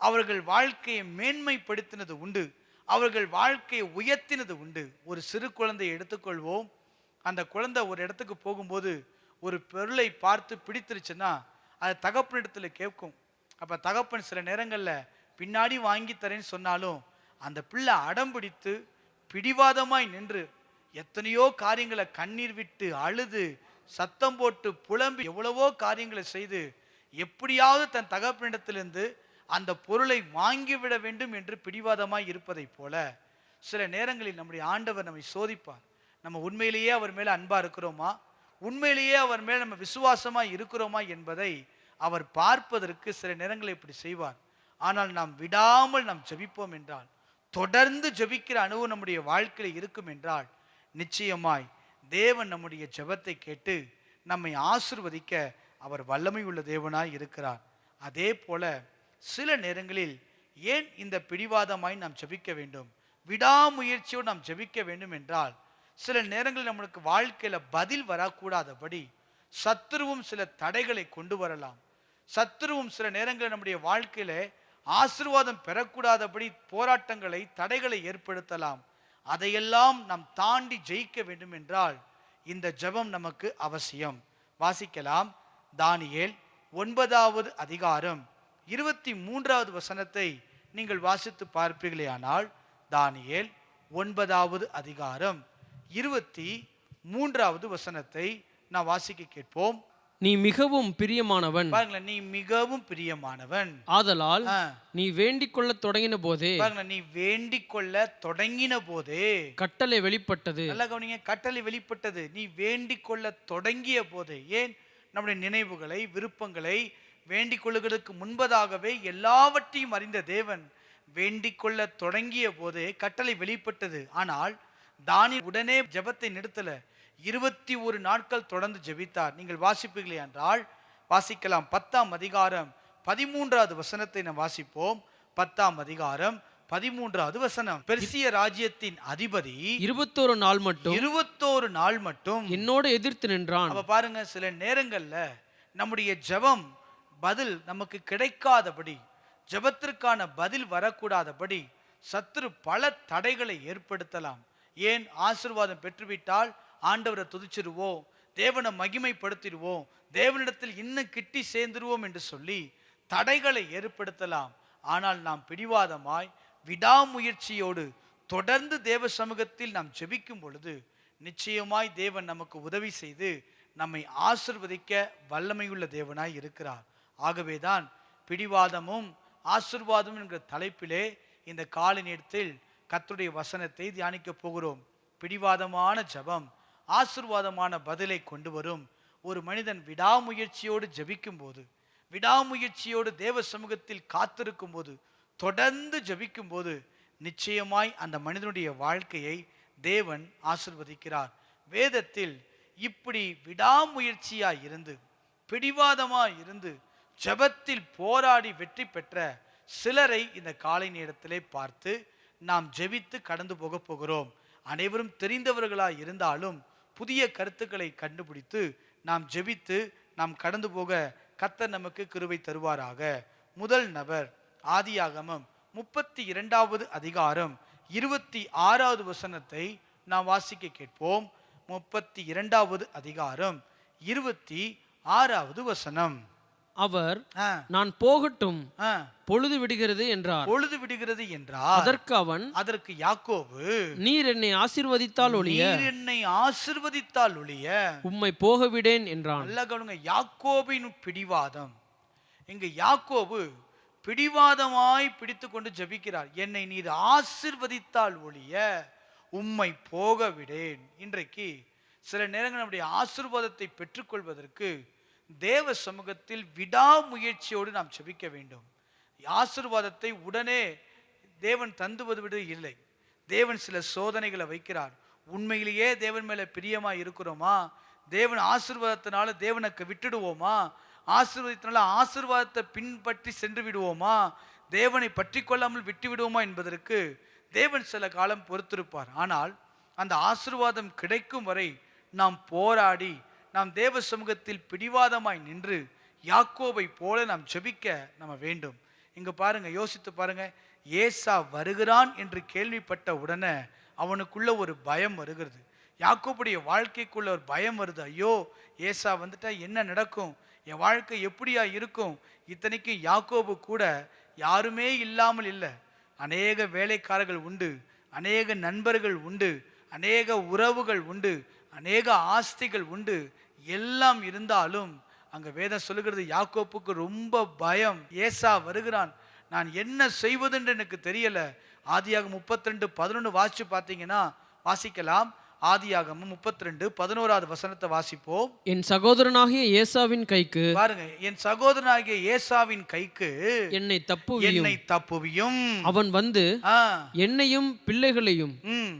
அவர்கள் வாழ்க்கையை மேன்மைப்படுத்தினது உண்டு. அவர்கள் வாழ்க்கையை உயர்த்தினது உண்டு. ஒரு சிறு குழந்தையை எடுத்துக்கொள்வோம். அந்த குழந்தை ஒரு இடத்துக்கு போகும்போது ஒரு பொருளை பார்த்து பிடித்திருச்சுன்னா அது தகப்பனிடத்தில் கேட்கும். அப்போ தகப்பன் சில நேரங்களில் பின்னாடி வாங்கி தரேன்னு சொன்னாலும் அந்த பிள்ளை அடம் பிடித்து பிடிவாதமாய் நின்று எத்தனையோ காரியங்களை கண்ணீர் விட்டு அழுது சத்தம் போட்டு புலம்பி எவ்வளவோ காரியங்களை செய்து எப்படியாவது தன் தகப்பனிடத்திலிருந்து அந்த பொருளை வாங்கிவிட வேண்டும் என்று பிடிவாதமாய் இருப்பதை போல சில நேரங்களில் நம்முடைய ஆண்டவர் நம்மை சோதிப்பார். நம்ம உண்மையிலேயே அவர் மேலே அன்பா இருக்கிறோமா, உண்மையிலேயே அவர் மேலே நம்ம விசுவாசமாய் இருக்கிறோமா என்பதை அவர் பார்ப்பதற்கு சில நேரங்களை இப்படி செய்வார். ஆனால் நாம் விடாமல் நாம் ஜெபிப்போம் என்றால், தொடர்ந்து ஜெபிக்கிற அனுபவம் நம்முடைய வாழ்க்கையில் இருக்கும் என்றால் நிச்சயமாய் தேவன் நம்முடைய ஜெபத்தை கேட்டு நம்மை ஆசீர்வதிக்க அவர் வல்லமை உள்ள தேவனாய் இருக்கிறார். அதே போல சில நேரங்களில் ஏன் இந்த பிடிவாதமாய் நாம் ஜெபிக்க வேண்டும், விடாமுயற்சியோடு நாம் ஜெபிக்க வேண்டும் என்றால், சில நேரங்களில் நம்மளுக்கு வாழ்க்கையில பதில் வரக்கூடாதபடி சத்துருவும் சில தடைகளை கொண்டு வரலாம். சத்துருவும் சில நேரங்களில் நம்முடைய வாழ்க்கையில ஆசீர்வாதம் பெறக்கூடாதபடி போராட்டங்களை, தடைகளை ஏற்படுத்தலாம். அதையெல்லாம் நாம் தாண்டி ஜெயிக்க வேண்டும் என்றால் இந்த ஜெபம் நமக்கு அவசியம். வாசிக்கலாம். தானியேல் 9வது அதிகாரம் 23வது வசனத்தை நீங்கள் வாசித்து பார்ப்பீர்களேயானால், தானியேல் 9வது அதிகாரம் 23வது வசனத்தை நான் வாசிக்க கேட்போம். நீ மிகவும் பிரியமானவன், பாருங்களேன், நீ மிகவும் பிரியமானவன், ஆதலால் நீ வேண்டிக் கொள்ள தொடங்கின போதே, பாருங்களேன், நீ வேண்டிக் கொள்ள தொடங்கின போதே கட்டளை வெளிப்பட்டது. நல்லா கவனிங்க, கட்டளை வெளிப்பட்டது. நீ வேண்டிக் கொள்ள தொடங்கிய போதே. ஏன்? நம்முடைய நினைவுகளை, விருப்பங்களை வேண்டிக் கொள்ளுகிறதுக்கு முன்பதாகவே எல்லாவற்றையும் அறிந்த தேவன் வேண்டிக் கொள்ள தொடங்கிய போதே கட்டளை வெளிப்பட்டது. ஆனால் தானியேல் உடனே ஜெபத்தை நிறுத்தல. 21 நாட்கள் தொடர்ந்து ஜெபித்தார். நீங்கள் வாசிப்பீர்களே என்றால் வாசிக்கலாம். 10ஆம் அதிகாரம் 13வது வசனத்தை நாம் வாசிப்போம். 10ஆம் அதிகாரம் 13வது வசனம். பெர்சிய ராஜ்யத்தின் அதிபதி 21 நாள் மட்டும் 21 நாள் மட்டும் என்னோடு எதிர்த்து நின்றான். அப்ப பாருங்க, சில நேரங்கள்ல நம்முடைய ஜெபம் பதில் நமக்கு கிடைக்காதபடி, ஜெபத்திற்கான பதில் வரக்கூடாதபடி சத்துரு பல தடைகளை ஏற்படுத்தலாம். ஏன்? ஆசீர்வாதம் பெற்றுவிட்டால் ஆண்டவரை துதிச்சிருவோம், தேவனை மகிமைப்படுத்திடுவோம், தேவனிடத்தில் இன்னும் கிட்டி சேர்ந்துருவோம் என்று சொல்லி தடைகளை ஏற்படுத்தலாம். ஆனால் நாம் பிடிவாதமாய் விடாமுயற்சியோடு தொடர்ந்து தேவ சமூகத்தில் நாம் ஜெபிக்கும் பொழுது நிச்சயமாய் தேவன் நமக்கு உதவி செய்து நம்மை ஆசீர்வதிக்க வல்லமையுள்ள தேவனாய் இருக்கிறார். ஆகவேதான் பிடிவாதமும் ஆசீர்வாதமும் என்கிற தலைப்பிலே இந்த காலை நேரத்தில் கர்த்தருடைய வசனத்தை தியானிக்க போகிறோம். பிடிவாதமான ஜெபம் ஆசீர்வாதமான பதிலை கொண்டு வரும். ஒரு மனிதன் விடாமுயற்சியோடு ஜெபிக்கும் போது, விடாமுயற்சியோடு தேவ சமூகத்தில் காத்திருக்கும் போது, தொடர்ந்து ஜெபிக்கும் போது நிச்சயமாய் அந்த மனிதனுடைய வாழ்க்கையை தேவன் ஆசிர்வதிக்கிறார். வேதத்தில் இப்படி விடாமுயற்சியாய் இருந்து, பிடிவாதமாய் இருந்து, ஜெபத்தில் போராடி வெற்றி பெற்ற சிலரை இந்த காலை நேரத்திலே பார்த்து நாம் ஜெபித்து கடந்து போக போகிறோம். அனைவரும் தெரிந்தவர்களாய் இருந்தாலும் புதிய கருத்துக்களை கண்டுபிடித்து நாம் ஜெபித்து நாம் கடந்து போக கர்த்தர் நமக்கு கிருபை தருவாராக. முதல் நபர் ஆதியாகமம் 32வது அதிகாரம் 26வது வசனத்தை நாம் வாசிக்க கேட்போம். 32வது அதிகாரம் 26வது வசனம். அவர் நான் போகட்டும், பொழுது விடுகிறது என்றார். பொழுது விடுகிறது என்றார். அதற்கு யாக்கோபு, நீர் என்னை ஆசீர்வதித்தால் ஒழிய உம்மை போக விடேன் என்றான். நல்ல கவனிங்க, யாக்கோபின் பிடிவாதம். இங்கு யாக்கோபு பிடிவாதமாய் பிடித்து கொண்டு ஜெபிக்கிறார். என்னை நீர் ஆசீர்வதித்தால் ஒழிய உம்மை போக விடேன். இன்றைக்கு சில நேரங்கள் நம்முடைய ஆசீர்வாதத்தை பெற்றுக்கொள்வதற்கு தேவ சமூகத்தில் விடாமுயற்சியோடு நாம் ஜெபிக்க வேண்டும். ஆசீர்வாதத்தை உடனே தேவன் தந்துவது இல்லை. தேவன் சில சோதனைகளை வைக்கிறார். உண்மையிலேயே தேவன் மேல பிரியமா இருக்கிறோமா? தேவன் ஆசீர்வாதத்தினால தேவனுக்கு விட்டுடுவோமா? ஆசீர்வாதத்தினால ஆசீர்வாதத்தை பின்பற்றி சென்று விடுவோமா? தேவனை பற்றி கொள்ளாமல் விட்டு விடுவோமா என்பதற்கு தேவன் சில காலம் பொறுத்திருப்பார். ஆனால் அந்த ஆசீர்வாதம் கிடைக்கும் வரை நாம் போராடி நாம் தேவ சமூகத்தில் பிடிவாதமாய் நின்று யாக்கோபை போல நாம் ஜெபிக்க நம்ம வேண்டும். இங்க பாருங்க, யோசித்து பாருங்க. ஏசா வருகிறான் என்று கேள்விப்பட்ட உடனே அவனுக்குள்ள ஒரு பயம் வருகிறது. யாக்கோபுடைய வாழ்க்கைக்குள்ள ஒரு பயம் வருது. ஐயோ, ஏசா வந்துட்டா என்ன நடக்கும்? என் வாழ்க்கை எப்படியா இருக்கும்? இத்தனைக்கு யாக்கோபு கூட யாருமே இல்லாமல் இல்லை. அநேக வேலைக்காரர்கள் உண்டு, அநேக நண்பர்கள் உண்டு, அநேக உறவுகள் உண்டு, அநேக ஆஸ்திகள் உண்டு. எல்லாம் இருந்தாலும் அங்க வேதம் சொல்லுகிறது யாக்கோப்புக்கு ரொம்ப பயம். ஏசா வருகிறான், நான் என்ன செய்வதென்று எனக்கு தெரியல. ஆதியாகமம் 32:11 வாசிச்சு பார்த்தீங்கன்னா வாசிக்கலாம். ஆதியாகமம் 32:11வது வசனத்தை வாசிப்போம். என் சகோதரனாகிய ஏசாவின் கைக்கு, பாருங்க, என் சகோதரனாகிய ஏசாவின் கைக்கு என்னை தப்புவியும். அவன் வந்து என்னையும் பிள்ளைகளையும்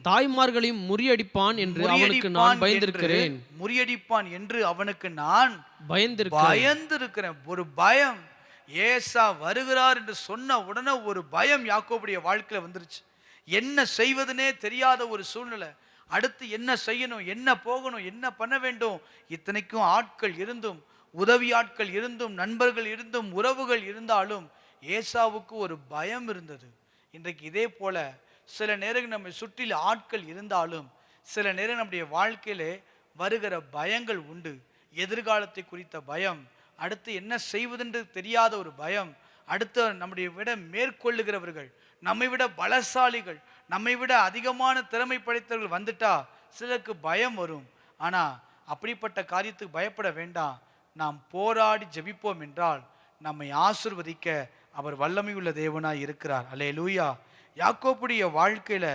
தாய்மார்களையும் முறியடிப்பான் என்று அவனுக்கு நான் பயந்திருக்கிறேன். முறியடிப்பான் என்று அவனுக்கு நான் பயந்திருக்கிறேன். ஒரு பயம். ஏசா வருகிறார் என்று சொன்ன உடனே ஒரு பயம் யாக்கோபுடைய வாழ்க்கையில வந்துருச்சு. என்ன செய்வதுனே தெரியாத ஒரு சூழ்நிலை. அடுத்து என்ன செய்யணும், என்ன போகணும், என்ன பண்ண வேண்டும்? இத்தனைக்கும் ஆட்கள் இருந்தும், உதவி ஆட்கள் இருந்தும், நண்பர்கள் இருந்தும், உறவுகள் இருந்தாலும் ஏசாவுக்கு ஒரு பயம் இருந்தது. இன்றைக்கு இதே போல சில நேரங்கள் நம்ம சுற்றில் ஆட்கள் இருந்தாலும் சில நேரம் நம்முடைய வாழ்க்கையிலே வருகிற பயங்கள் உண்டு. எதிர்காலத்தை குறித்த பயம், அடுத்து என்ன செய்வதென்று தெரியாத ஒரு பயம், அடுத்து நம்முடைய விட மேற்கொள்ளுகிறவர்கள், நம்மை விட பலசாலிகள், நம்மை விட அதிகமான திறமை படைத்தவர்கள் வந்துட்டா சிலருக்கு பயம் வரும். ஆனா அப்படிப்பட்ட காரியத்துக்கு பயப்பட வேண்டாம். நாம் போராடி ஜெபிப்போம் என்றால் நம்மை ஆசீர்வதிக்க அவர் வல்லமையுள்ள தேவனாய் இருக்கிறார். அல்லேலூயா. யாக்கோபுடைய வாழ்க்கையில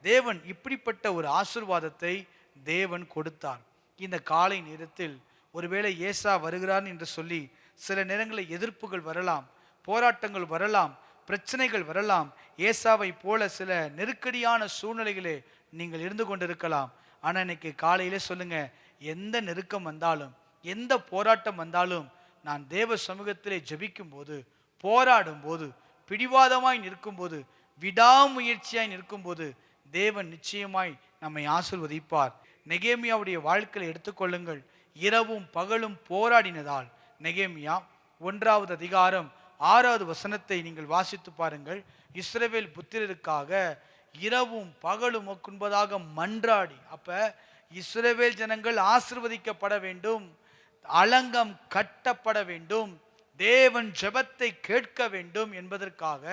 தேவன் இப்படிப்பட்ட ஒரு ஆசீர்வாதத்தை தேவன் கொடுத்தார். இந்த காலை நேரத்தில் ஒருவேளை ஏசா வருகிறான் என்று சொல்லி சில நேரங்களில் எதிர்ப்புகள் வரலாம், போராட்டங்கள் வரலாம், பிரச்சனைகள் வரலாம். ஏசாவை போல சில நெருக்கடியான சூழ்நிலைகளே நீங்கள் இருந்து கொண்டிருக்கலாம். ஆனால் இன்னைக்கு காலையிலே சொல்லுங்க, எந்த நெருக்கம் வந்தாலும், எந்த போராட்டம் வந்தாலும், நான் தேவ சமூகத்திலே ஜெபிக்கும் போது, போராடும் போது, பிடிவாதமாய் நிற்கும் போது, விடாமுயற்சியாய் நிற்கும் போது தேவன் நிச்சயமாய் நம்மை ஆசீர்வதிப்பார். நெகேமியாவுடைய வாழ்க்கையை எடுத்துக்கொள்ளுங்கள். இரவும் பகலும் போராடினதால் நெகேமியா 1வது அதிகாரம் 6வது வசனத்தை நீங்கள் வாசித்து பாருங்கள். இஸ்ரவேல் புத்திரருக்காக இரவும் பகலும் முன்பதாக மன்றாடி, அப்ப இஸ்ரவேல் ஜனங்கள் ஆசீர்வதிக்கப்பட வேண்டும், அலங்கம் கட்டப்பட வேண்டும், தேவன் ஜெபத்தை கேட்க வேண்டும் என்பதற்காக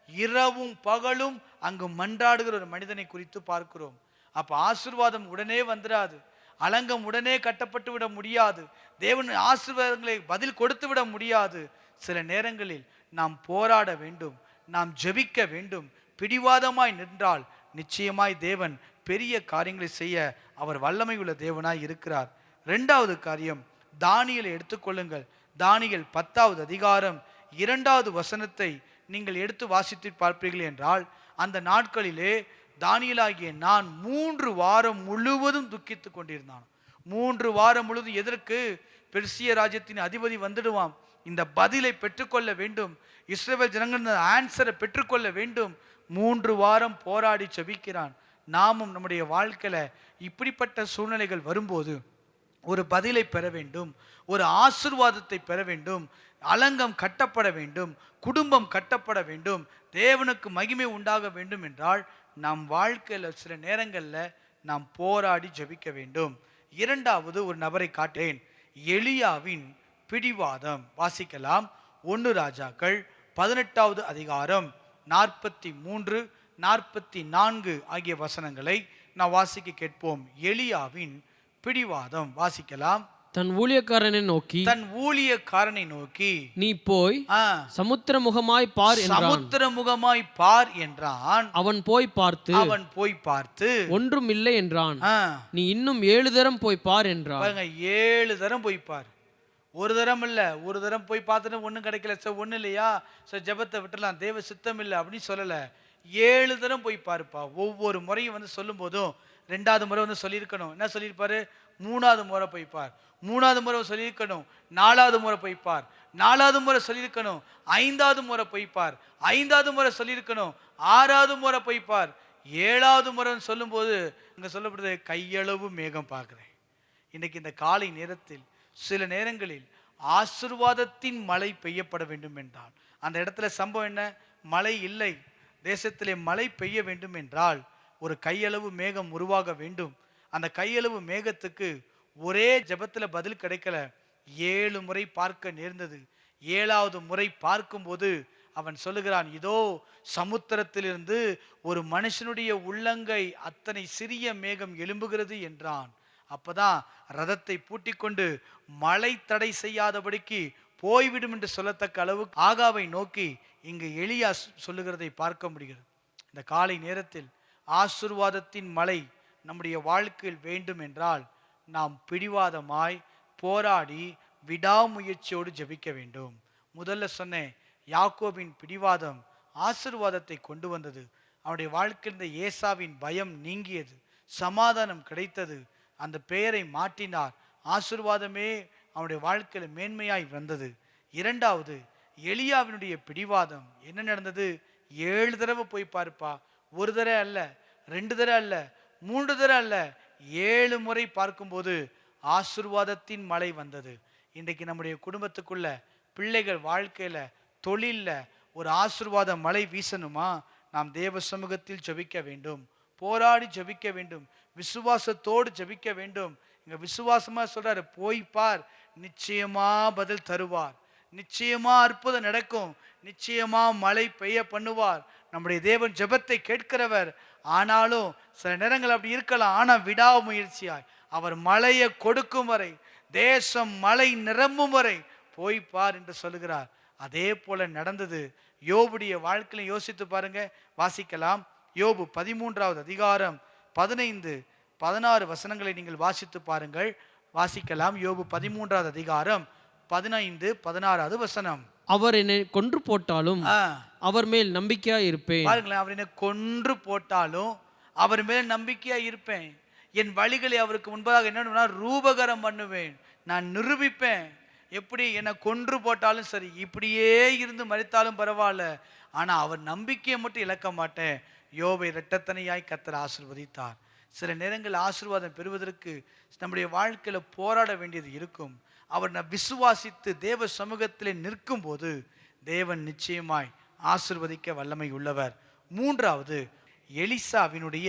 இரவும் பகலும் அங்கு மன்றாடுகிற ஒரு மனிதனை குறித்து பார்க்கிறோம். அப்ப ஆசீர்வாதம் உடனே வந்துடாது, அலங்கம் உடனே கட்டப்பட்டு விட முடியாது, தேவன் ஆசீர்வாதங்களை பதில் கொடுத்து விட முடியாது. சில நேரங்களில் நாம் போராட வேண்டும், நாம் ஜெபிக்க வேண்டும். பிடிவாதமாய் நின்றால் நிச்சயமாய் தேவன் பெரிய காரியங்களை செய்ய அவர் வல்லமையுள்ள தேவனாய் இருக்கிறார். 2வது காரியம், தானியேலை எடுத்துக்கொள்ளுங்கள். தானியேல் 10வது அதிகாரம் 2வது வசனத்தை நீங்கள் எடுத்து வாசித்து பார்ப்பீர்கள் என்றால், அந்த நாட்களிலே தானியேலாகிய நான் 3 வாரம் முழுவதும் துக்கித்து கொண்டிருந்தான். 3 வாரம் முழுவதும் எதற்கு? பெர்சிய ராஜ்யத்தின் அதிபதி வந்துடுவான், இந்த பதிலை பெற்றுக்கொள்ள வேண்டும், இஸ்ரவேல் ஜனங்கள் ஆன்சரை பெற்றுக்கொள்ள வேண்டும். 3 வாரம் போராடி ஜெபிக்கிறான். நாமும் நம்முடைய வாழ்க்கையில இப்படிப்பட்ட சூழ்நிலைகள் வரும்போது ஒரு பதிலை பெற வேண்டும், ஒரு ஆசீர்வாதத்தை பெற வேண்டும், அலங்கம் கட்டப்பட வேண்டும், குடும்பம் கட்டப்பட வேண்டும், தேவனுக்கு மகிமை உண்டாக வேண்டும் என்றால் நம் வாழ்க்கையில் சில நேரங்களில் நாம் போராடி ஜெபிக்க வேண்டும். இரண்டாவது ஒரு நபரை காட்டேன், எலியாவின் பிடிவாதம். வாசிக்கலாம் 1 ராஜாக்கள் 18வது அதிகாரம் 43, 44 ஆகிய வசனங்களை நான் வாசிக்க கேட்போம். எலியாவின் பிடிவாதம். வாசிக்கலாம். தன் ஊழியக்காரனை நோக்கி நீ போய் சமுத்திரமுகமாய் பார் என்றான். சமுத்திரமுகமாய் பார் என்றான். அவன் போய் பார்த்து ஒன்றும் இல்லை என்றான். நீ இன்னும் 7 தரம் போய் பார் என்றான். 7 தரம் போய் பார். ஒரு தரம் இல்ல, ஒரு தரம் போய் பார்த்துட்டு ஒன்றும் கிடைக்கல சார், ஒன்றும் இல்லையா சார், ஜெபத்தை விட்டுலாம், தேவ சித்தம் இல்லை அப்படின்னு சொல்லலை. 7 தரம் போய் பாருப்பா. ஒவ்வொரு முறையும் சொல்லும் போதும் 2வது முறை சொல்லியிருக்கணும். என்ன சொல்லியிருப்பாரு? 3வது முறை போய் பார். 3வது முறை சொல்லியிருக்கணும். 4வது முறை போய் பார். 4வது முறை சொல்லியிருக்கணும். 5வது முறை போய் பார். 5வது முறை சொல்லியிருக்கணும். 6வது முறை போய் பார். 7வது முறை சொல்லும் போது இங்க சொல்லப்படுது, கையளவு மேகம் பார்க்கிறேன். இன்னைக்கு இந்த காலை நேரத்தில் சில நேரங்களில் ஆசீர்வாதத்தின் மழை பெய்யப்பட வேண்டும் என்றால் அந்த இடத்துல சம்பவம் என்ன? மழை இல்லை. தேசத்திலே மழை பெய்ய வேண்டும் என்றால் ஒரு கையளவு மேகம் உருவாக வேண்டும். அந்த கையளவு மேகத்துக்கு ஒரே ஜெபத்தில் பதில் கிடைக்கல. 7 முறை பார்க்க நேர்ந்தது. 7வது முறை பார்க்கும்போது அவன் சொல்லுகிறான், இதோ சமுத்திரத்திலிருந்து ஒரு மனுஷனுடைய உள்ளங்கை அத்தனை சிறிய மேகம் எழும்புகிறது என்றான். அப்பதான் ரதத்தை பூட்டிக் கொண்டு மழை தடை செய்யாதபடிக்கு போய்விடும் என்று சொல்லத்தக்க அளவுக்கு ஆகாவை நோக்கி இங்கு எலியா சொல்லுகிறதை பார்க்க முடிகிறது. இந்த காலை நேரத்தில் ஆசீர்வாதத்தின் மழை நம்முடைய வாழ்க்கையில் வேண்டும் என்றால் நாம் பிடிவாதமாய் போராடி விடாமுயற்சியோடு ஜெபிக்க வேண்டும். முதல்ல சொன்னேன், யாக்கோபின் பிடிவாதம் ஆசீர்வாதத்தை கொண்டு வந்தது. அவனுடைய வாழ்க்கையில் இந்த ஏசாவின் பயம் நீங்கியது, சமாதானம் கிடைத்தது, அந்த பெயரை மாற்றினார், ஆசீர்வாதமே அவனுடைய வாழ்க்கையில் மேன்மையாய் வந்தது. இரண்டாவது, எலியாவினுடைய பிடிவாதம். என்ன நடந்தது? 7 தடவை போய் பார்ப்பா. ஒரு தடவை அல்ல, 2 தடவை அல்ல, 3 தடவை அல்ல, 7 முறை பார்க்கும்போது ஆசீர்வாதத்தின் மழை வந்தது. இன்றைக்கு நம்முடைய குடும்பத்துக்குள்ள, பிள்ளைகள் வாழ்க்கையில, தொழில்ல ஒரு ஆசீர்வாத மழை வீசணுமா? நாம் தேவ சமூகத்தில் ஜெபிக்க வேண்டும், போராடி ஜெபிக்க வேண்டும், விசுவாசத்தோடு ஜெபிக்க வேண்டும். இங்க விசுவாசமா சொல்றாரு, போய் பார், நிச்சயமா பதில் தருவார், நிச்சயமா அற்புதம் நடக்கும், நிச்சயமா மழை பெய்ய பண்ணுவார். நம்முடைய தேவன் ஜெபத்தை கேட்கிறவர். ஆனாலும் சில நேரங்கள் அப்படி இருக்கலாம். ஆனா விடாமுயற்சியாய் அவர் மழையை கொடுக்கும் வரை, தேசம் மழை நிரம்பும் வரை போய் பார் என்று சொல்லுகிறார். அதே போல நடந்தது யோபுடைய வாழ்க்கையில. யோசித்து பாருங்க. வாசிக்கலாம். யோபு 13வது அதிகாரம் 15, 16 வசனங்களை நீங்கள் வாசித்து பாருங்கள். வாசிக்கலாம். யோபு 13வது அதிகாரம் 15, 16வது வசனம். அவர் என்னை கொன்று போட்டாலும் அவர் மேல் நம்பிக்கையா இருப்பேன். பாருங்களேன், அவர் என்னை கொன்று போட்டாலும் அவர் மேல் நம்பிக்கையா இருப்பேன். என் வழிகளை அவருக்கு முன்பதாக என்ன ரூபகரம் பண்ணுவேன், நான் நிரூபிப்பேன். எப்படி? என்னை கொன்று போட்டாலும் சரி, இப்படியே இருந்து மரித்தாலும் பரவாயில்ல, ஆனா அவர் நம்பிக்கையை மட்டும் இழக்க மாட்டேன். யோபை இரட்டத்தனையாய் கர்த்தர் ஆசீர்வதித்தார். சில நேரங்கள் ஆசீர்வாதம் பெறுவதற்கு நம்முடைய வாழ்க்கையில போராட வேண்டியது இருக்கும். அவர் விசுவாசித்து தேவ சமூகத்தில் நிற்கும் போது தேவன் நிச்சயமாய் ஆசீர்வதிக்க வல்லமை உள்ளவர். மூன்றாவது, எலிசாவினுடைய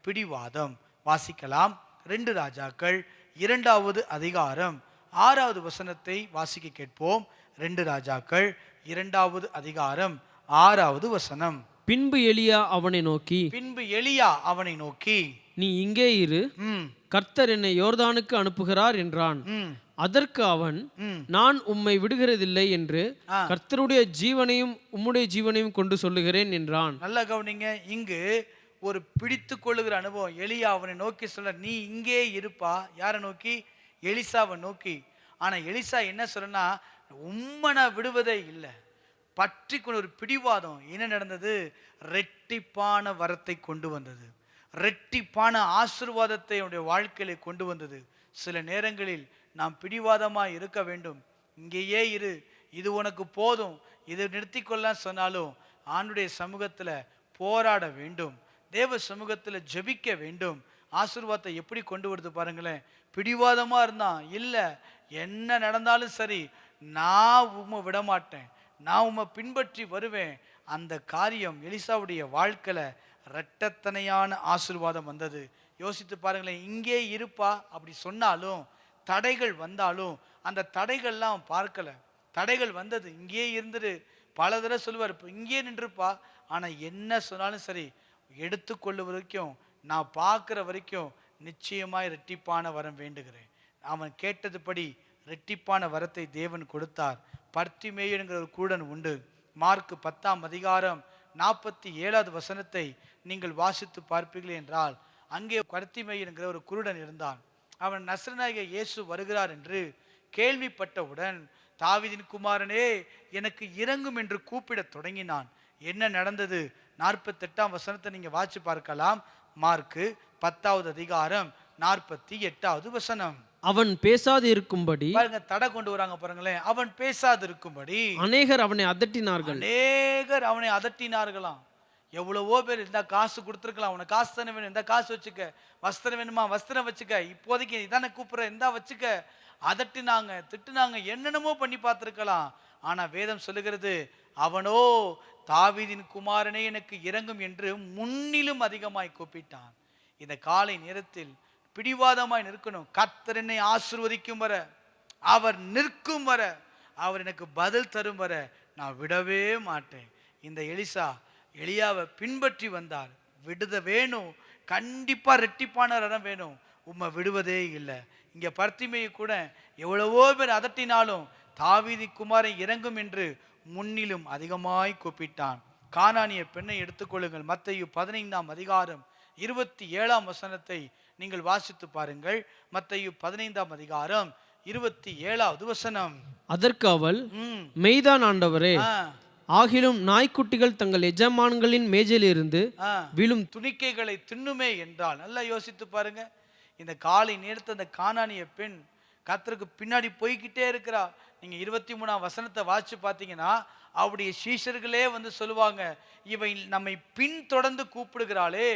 பிடிவாதம். வாசிக்கலாம். 2 ராஜாக்கள் 2வது அதிகாரம் 6வது வசனத்தை வாசிக்க கேட்போம். 2 ராஜாக்கள் 2வது அதிகாரம் 6வது வசனம். பின்பு எலியா அவனை நோக்கி நீ இங்கே இரு, கர்த்தர் என்னை யோர்தானுக்கு அனுப்புகிறார் என்றான். அதற்கு அவன், நான் உம்மை விடுகிறதில்லை என்று கர்த்தருடைய ஜீவனையும் உம்முடைய ஜீவனையும் கொண்டு சொல்லுகிறேன் என்றான். நல்லா கவனிங்க. இங்கு ஒரு பிடித்து கொள்ளுகிற அனுபவம். எலியா அவனை நோக்கி சொல்ல, நீ இங்கே இருப்பா. யாரை நோக்கி? எலிசாவை நோக்கி. ஆனா எலிசா என்ன சொல்றனா, உம்மை நான் விடுவதே இல்லை, பற்றி கொண்டு ஒரு பிடிவாதம் என்ன நடந்தது? ரெட்டிப்பான வரத்தை கொண்டு வந்தது, ரெட்டிப்பான ஆசீர்வாதத்தை அவனுடைய வாழ்க்கையில கொண்டு வந்தது. சில நேரங்களில் நாம் பிடிவாதமாக இருக்க வேண்டும். இங்கேயே இரு, இது உனக்கு போதும், இதை நிறுத்திக்கொள்ள சொன்னாலும் ஆண்டுடைய சமூகத்தில் போராட வேண்டும், தேவ சமூகத்தில் ஜெபிக்க வேண்டும். ஆசீர்வாதத்தை எப்படி கொண்டு வருது பாருங்களேன். பிடிவாதமாக இருந்தான், இல்லை என்ன நடந்தாலும் சரி நான் உம்மை விடமாட்டேன், நான் உம்மை பின்பற்றி வருவேன். அந்த காரியம் எலிசாவுடைய வாழ்க்கையில் இரட்டத்தனையான ஆசீர்வாதம் வந்தது. யோசித்து பாருங்களேன். இங்கே இருப்பா அப்படி சொன்னாலும் தடைகள் வந்தாலும் அந்த தடைகள்லாம் பார்க்கல. தடைகள் வந்தது, இங்கேயே இருந்துரு. பல தடவை சொல்லுவார், இப்போ இங்கேயே நின்றுப்பா, ஆனால் என்ன சொன்னாலும் சரி எடுத்துக்கொள்ள வரைக்கும், நான் பார்க்குற வரைக்கும் நிச்சயமாய் ரெட்டிப்பான வரம் வேண்டுகிறேன். அவன் கேட்டதுபடி ரெட்டிப்பான வரத்தை தேவன் கொடுத்தார். பர்த்திமேயுங்கிற ஒரு குருடன் உண்டு. மார்க் 10ஆம் அதிகாரம் 47வது வசனத்தை நீங்கள் வாசித்து பார்ப்பீர்கள் என்றால், அங்கே பர்த்திமேயுங்கிற ஒரு குருடன் இருந்தான். அவன் நசரேயனாகிய இயேசு வருகிறார் என்று கேள்விப்பட்டவுடன், தாவீதின் குமாரனே எனக்கு இறங்கும் என்று கூப்பிடத் தொடங்கினான். என்ன நடந்தது? 48ஆம் வசனத்தை நீங்க வாசி பார்க்கலாம். மார்க்கு 10வது அதிகாரம் 48வது வசனம். அவன் பேசாது இருக்கும்படி, பாருங்க, தடை கொண்டு வராங்க பாருங்களேன். அவன் பேசாது இருக்கும்படி அநேகர் அவனை அதட்டினார்கள். அநேகர் அவனை அதட்டினார்களாம். எவ்வளவோ பேர், இந்த காசு கொடுத்துருக்கலாம், உனக்கு காசு தானே வேணும், இந்த காசு வச்சுக்க, வஸ்திரம் வேணுமா வஸ்திரம் வச்சுக்க, இப்போதைக்கு இதானே கூப்பிடுற, இந்தா வச்சுக்க. அதட்டினாங்க, திட்டுனாங்க, என்னென்னமோ பண்ணி பார்த்துருக்கலாம். ஆனா வேதம் சொல்லுகிறது, அவனோ தாவீதின் குமாரனே எனக்கு இறங்கும் என்று முன்னிலும் அதிகமாய் கூப்பிட்டான். இந்த காலை நேரத்தில் பிடிவாதமாய் நிற்கணும். கர்த்தர் என்னை ஆசீர்வதிக்கும் வர, அவர் நிற்கும் வர, அவர் எனக்கு பதில் தரும் வர நான் விடவே மாட்டேன். இந்த எலியாவை பின்பற்றி வந்தார். விடுத வேணும், கண்டிப்பா ரெட்டிப்பான வரம் வேணும், உம்மை விடுவதே இல்லை. இங்க பர்த்திமேயு கூட எவ்வளவோ பேர் அதட்டினாலும் தாவீது குமாரன் இறங்கும் என்று முன்னிலும் அதிகமாய் கூப்பிட்டான். கானானிய பெண்ணை எடுத்துக்கொள்ளுங்கள். மத்தேயு 15ஆம் அதிகாரம் 27ஆம் வசனத்தை நீங்கள் வாசித்து பாருங்கள். மத்தேயு 15ஆம் அதிகாரம் 27வது வசனம். அதற்கு அவள், மெய்தான் ஆண்டவரே, ஆகிலும் நாய்க்குட்டிகள் தங்கள் எஜமான்களின் மேஜையிலிருந்து விழும் துணிக்கைகளை தின்னுமே என்றால். நல்லா யோசித்து பாருங்க. இந்த காலை நேரத்தை அந்த கானானிய பெண் கர்த்தருக்கு பின்னாடி போய்கிட்டே இருக்கிறா. நீங்க 23ஆம் வசனத்தை வாசிச்சு பார்த்தீங்கன்னா, அவருடைய சீஷர்களே வந்து சொல்லுவாங்க, இவை நம்மை பின்தொடர்ந்து கூப்பிடுகிறாளே,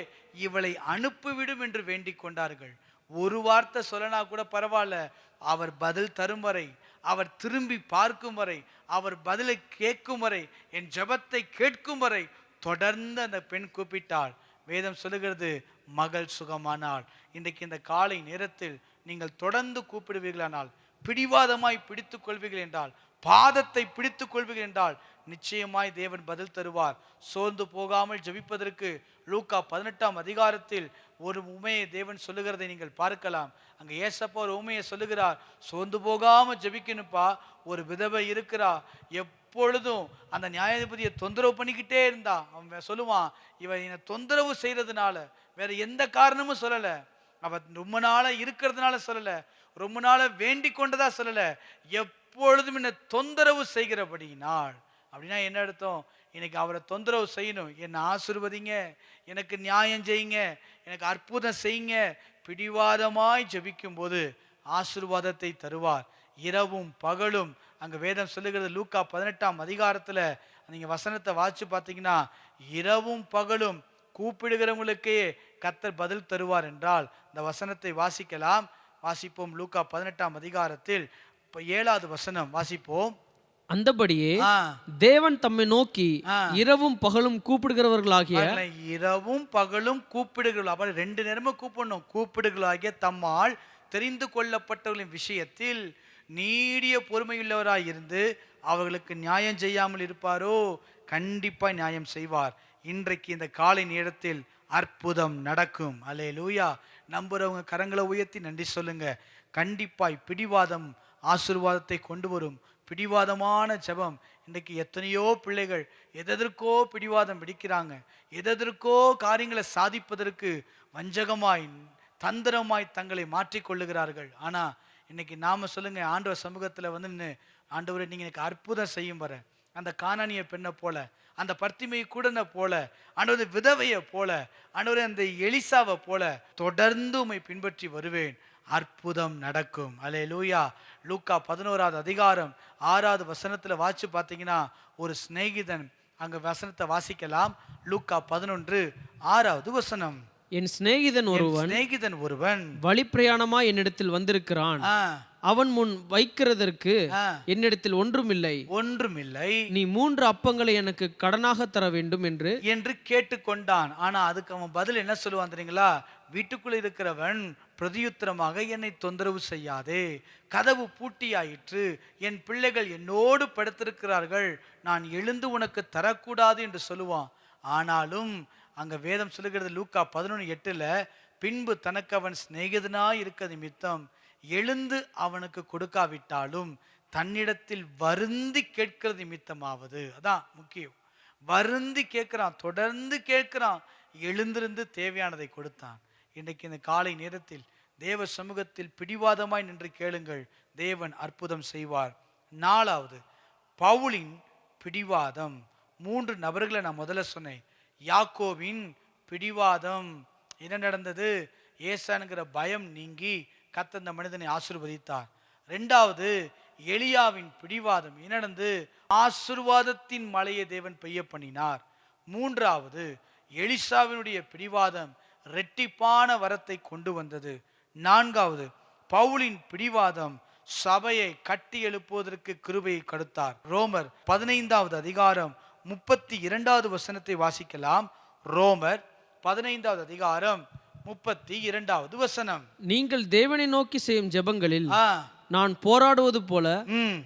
இவளை அனுப்பிவிடும் என்று வேண்டிக் கொண்டார்கள். ஒரு வார்த்தை சொல்லனா கூட பரவாயில்ல, அவர் பதில் தரும் வரை, அவர் திரும்பி பார்க்கும் வரை, அவர் பதிலை கேட்கும் வரை, என் ஜெபத்தை கேட்கும் வரை தொடர்ந்து அந்த பெண் கூப்பிட்டாள். வேதம் சொல்லுகிறது, மகள் சுகமானாள். இன்றைக்கு இந்த காலை நேரத்தில் நீங்கள் தொடர்ந்து கூப்பிடுவீர்களானால், பிடிவாதமாய் பிடித்துக் கொள்வீர்கள் என்றால், பாதத்தை பிடித்துக் கொள்வீர்கள் என்றால் நிச்சயமாய் தேவன் பதில் தருவார். சோர்ந்து போகாமல் ஜெபிப்பதற்கு லூக்கா 18ஆம் அதிகாரத்தில் ஒரு உமையை தேவன் சொல்லுகிறதை நீங்கள் பார்க்கலாம். அங்கே ஏசப்பா ஒரு உமையை சொல்லுகிறார், சோர்ந்து போகாம ஜெபிக்கணுப்பா. ஒரு விதவை இருக்கிறா, எப்பொழுதும் அந்த நியாயாதிபதியை தொந்தரவு பண்ணிக்கிட்டே இருந்தா. அவன் சொல்லுவான், இவன் என்னை தொந்தரவு செய்யறதுனால, வேற எந்த காரணமும் சொல்லலை, அவன் ரொம்ப நாளா இருக்கிறதுனால சொல்லலை, ரொம்ப நாள வேண்டிக் கொண்டதா சொல்லலை, எப்பொழுதும் என்னை தொந்தரவு செய்கிறபடியினாள். அப்படின்னா என்ன அர்த்தம்? இன்னைக்கு அவரை தொந்தரவு செய்யணும். என்னை ஆசீர்வதிங்க, எனக்கு நியாயம் செய்யுங்க, எனக்கு அற்புதம் செய்யுங்க. பிடிவாதமாய் ஜெபிக்கும் போது ஆசீர்வாதத்தை தருவார். இரவும் பகலும். அங்கே வேதம் சொல்லுகிறது, லூக்கா 18ஆம் அதிகாரத்தில் நீங்கள் வசனத்தை வாசிச்சு பார்த்தீங்கன்னா, இரவும் பகலும் கூப்பிடுகிறவங்களுக்கே கர்த்தர் பதில் தருவார் என்றால் இந்த வசனத்தை வாசிக்கலாம். வாசிப்போம். லூக்கா 18ஆம் அதிகாரத்தில் 7வது வசனம் வாசிப்போம். அந்தபடியே தேவன் தம்மை நோக்கி இரவும் பகலும் கூப்பிடுகிறவர்களாகிய, இரவும் பகலும் கூப்பிடுகிறவர்கள், அப்ப 2 நேரமும் கூப்பிடணும். கூப்பிடுகளாகிய தம்மால் தெரிந்து கொள்ளப்பட்டவர்களின் விஷயத்தில் நீடிய பொறுமையுள்ளவராய் இருந்து அவர்களுக்கு நியாயம் செய்யாமல் இருப்பாரோ? கண்டிப்பா நியாயம் செய்வார். இன்றைக்கு இந்த காலை நேரத்தில் அற்புதம் நடக்கும். அல்லேலூயா. நம்புறவங்க கரங்களை உயர்த்தி நன்றி சொல்லுங்க. கண்டிப்பாய் பிடிவாதம் ஆசீர்வாதத்தை கொண்டு வரும். பிடிவாதமான ஜெபம். இன்றைக்கு எத்தனையோ பிள்ளைகள் எதற்கோ பிடிவாதம் பிடிக்கிறாங்க, எதற்கோ காரியங்களை சாதிப்பதற்கு வஞ்சகமாய் தந்திரமாய் தங்களை மாற்றிக்கொள்ளுகிறார்கள். ஆனால் இன்னைக்கு நாம சொல்லுங்க, ஆண்டவர் சமூகத்தில் வந்து, ஆண்டவரை நீங்கள் எனக்கு அற்புதம் செய்யும் வர, அந்த கானானிய பெண்ணை போல, அந்த பர்த்திமை கூடனை போல, ஆண்டவரே விதவையை போல, ஆண்டவரே அந்த எலிசாவை போல தொடர்ந்து உம்மை பின்பற்றி வருவேன், அற்புதம் நடக்கும். அல்லேலூயா. லூக்கா 11வது அதிகாரம் 6வது வசனத்தில் வாசிச்சு பார்த்தீங்கன்னா ஒரு சிநேகிதன், அங்க வசனத்தை வாசிக்கலாம். லூக்கா 11:6வது வசனம். என் சிநேகிதன் ஒருவன் வழிப்பிரயாணமா என்னிடத்தில் வந்திருக்கிறான். அவன் முன் வைக்கிறதற்கு என்னிடத்தில் ஒன்றுமில்லை. நீ 3 அப்பங்களை எனக்கு கடனாக தர வேண்டும் என்று கேட்டுக்கொண்டான். ஆனா அதுக்கு அவன் பதில் என்ன சொல்லுவான் தெரியுங்களா? வீட்டுக்குள்ள இருக்கிறவன் பிரதியுத்தரமாக, என்னை தொந்தரவு செய்யாதே, கதவு பூட்டியாயிற்று, என் பிள்ளைகள் என்னோடு படுத்திருக்கிறார்கள், நான் எழுந்து உனக்கு தரக்கூடாது என்று சொல்லுவான். ஆனாலும் அங்க வேதம் சொல்லுகிறது லூக்கா 11:8, பின்பு தனக்கு அவன் சிநேகிதனாய் இருக்க நிமித்தம் எழுந்து அவனுக்கு கொடுக்காவிட்டாலும் தன்னிடத்தில் வருந்தி கேட்கிற நிமித்தமாவது. அதான் முக்கியம். வருந்தி கேட்கிறான், தொடர்ந்து கேட்கிறான், எழுந்திருந்து தேவையானதை கொடுத்தான். இன்றைக்கு இந்த காலை நேரத்தில் தேவ சமூகத்தில் பிடிவாதமாய் நின்று கேளுங்கள், தேவன் அற்புதம் செய்வார். 4வது, பவுலின் பிடிவாதம். 3 நபர்களை நான் முதல்ல சொன்னேன். யாக்கோவின் பிடிவாதம். என்ன நடந்தது? ஏசானுங்கிற பயம் நீங்கி கர்த்தர் அந்த மனிதனை ஆசீர்வதித்தார். 2வது, எலியாவின் பிடிவாதம். என்ன நடந்து? ஆசீர்வாதத்தின் மழையை தேவன் பெய்ய பண்ணினார். 3வது, எலிசாவினுடைய பிடிவாதம் இரட்டிப்பான வரத்தை கொண்டு வந்தது. 4வது, பவுலின் பிடிவாதம் சபையை கட்டி எழுப்புவதற்கு கிருபையை கொடுத்தார். ரோமர் 15வது அதிகாரம் 32வது வசனத்தை வாசிக்கலாம். ரோமர் 15வது அதிகாரம் 32வது வசனம். நீங்கள் தேவனை நோக்கி செய்யும் ஜெபங்களில் நான் போராடுவது போல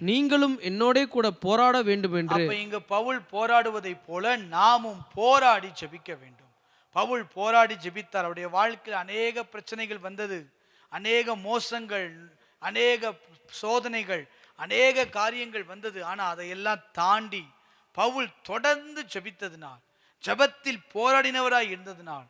நீங்களும் என்னோட கூட போராட வேண்டும் என்று. இங்க பவுல் போராடுவதை போல நாமும் போராடி ஜெபிக்க வேண்டும். பவுல் போராடி ஜெபித்தார். அவருடைய வாழ்க்கையில் அநேக பிரச்சனைகள் வந்தது, அநேக மோசங்கள், அநேக சோதனைகள், அநேக காரியங்கள் வந்தது. ஆனா அதையெல்லாம் தாண்டி பவுல் தொடர்ந்து ஜெபித்ததினால், ஜெபத்தில் போராடினவராய் இருந்ததினால்,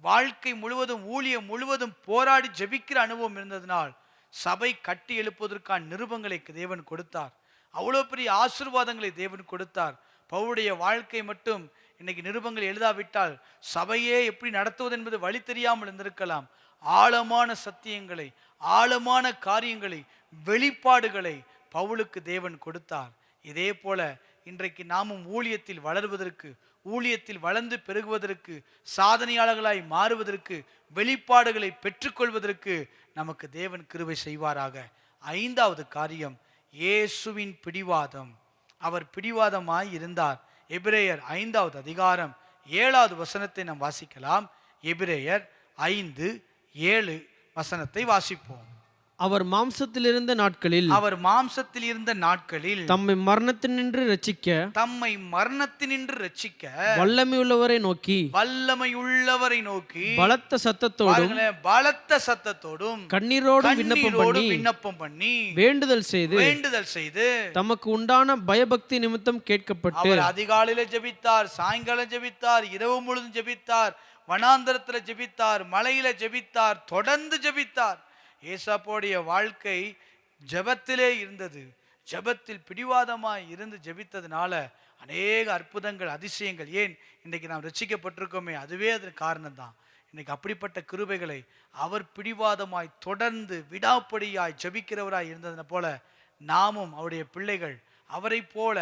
வாழ்க்கை முழுவதும் ஊழியம் முழுவதும் போராடி ஜெபிக்கிற அனுபவம் இருந்ததினால் சபை கட்டி எழுப்புவதற்கான நிருபங்களை தேவன் கொடுத்தார். அவ்வளோ பெரிய ஆசீர்வாதங்களை தேவன் கொடுத்தார். பவுலுடைய வாழ்க்கை மட்டும் இன்னைக்கு நிருபங்கள் எழுதாவிட்டால் சபையே எப்படி நடத்துவது என்பது வழி தெரியாமல் இருந்திருக்கலாம். ஆழமான சத்தியங்களை, ஆழமான காரியங்களை, வெளிப்பாடுகளை பவுலுக்கு தேவன் கொடுத்தார். இதே போல இன்றைக்கு நாமும் ஊழியத்தில் வளர்வதற்கு, ஊழியத்தில் வளர்ந்து பெருகுவதற்கு, சாதனையாளர்களாய் மாறுவதற்கு, வெளிப்பாடுகளை பெற்றுக்கொள்வதற்கு நமக்கு தேவன் கிருபை செய்வாராக. 5வது காரியம், இயேசுவின் பிடிவாதம். அவர் பிடிவாதமாய் இருந்தார். எபிரேயர் 5வது அதிகாரம் 7வது வசனத்தை நாம் வாசிக்கலாம். எபிரேயர் 5:7 வசனத்தை வாசிப்போம். அவர் மாம்சத்தில் இருந்த நாட்களில் தம்மை மரணத்தினின்று ரட்சிக்க வல்லமையுள்ளவரை நோக்கி பலத்த சத்தத்தோடும் கண்ணீரோடும் விண்ணப்பம் பண்ணி வேண்டுதல் செய்து தமக்கு உண்டான பயபக்தி நிமித்தம் கேட்கப்பட்டு அதிகாலையில ஜெபித்தார், சாயங்காலம் ஜெபித்தார், இரவு முழுதும் ஜெபித்தார், வனாந்தரத்துல ஜெபித்தார், மலையில ஜெபித்தார், தொடர்ந்து ஜெபித்தார். ஏசாப்போடைய வாழ்க்கை ஜெபத்திலே இருந்தது. ஜெபத்தில் பிடிவாதமாய் இருந்து ஜெபித்ததுனால அநேக அற்புதங்கள், அதிசயங்கள். ஏன் இன்றைக்கு நாம் ரட்சிக்கப்பட்டிருக்கோமே, அதுவே அதற்கு காரணம்தான். இன்னைக்கு அப்படிப்பட்ட கிருபைகளை அவர் பிடிவாதமாய் தொடர்ந்து விடாப்படியாய் ஜெபிக்கிறவராய் இருந்தது போல நாமும் அவருடைய பிள்ளைகள் அவரை போல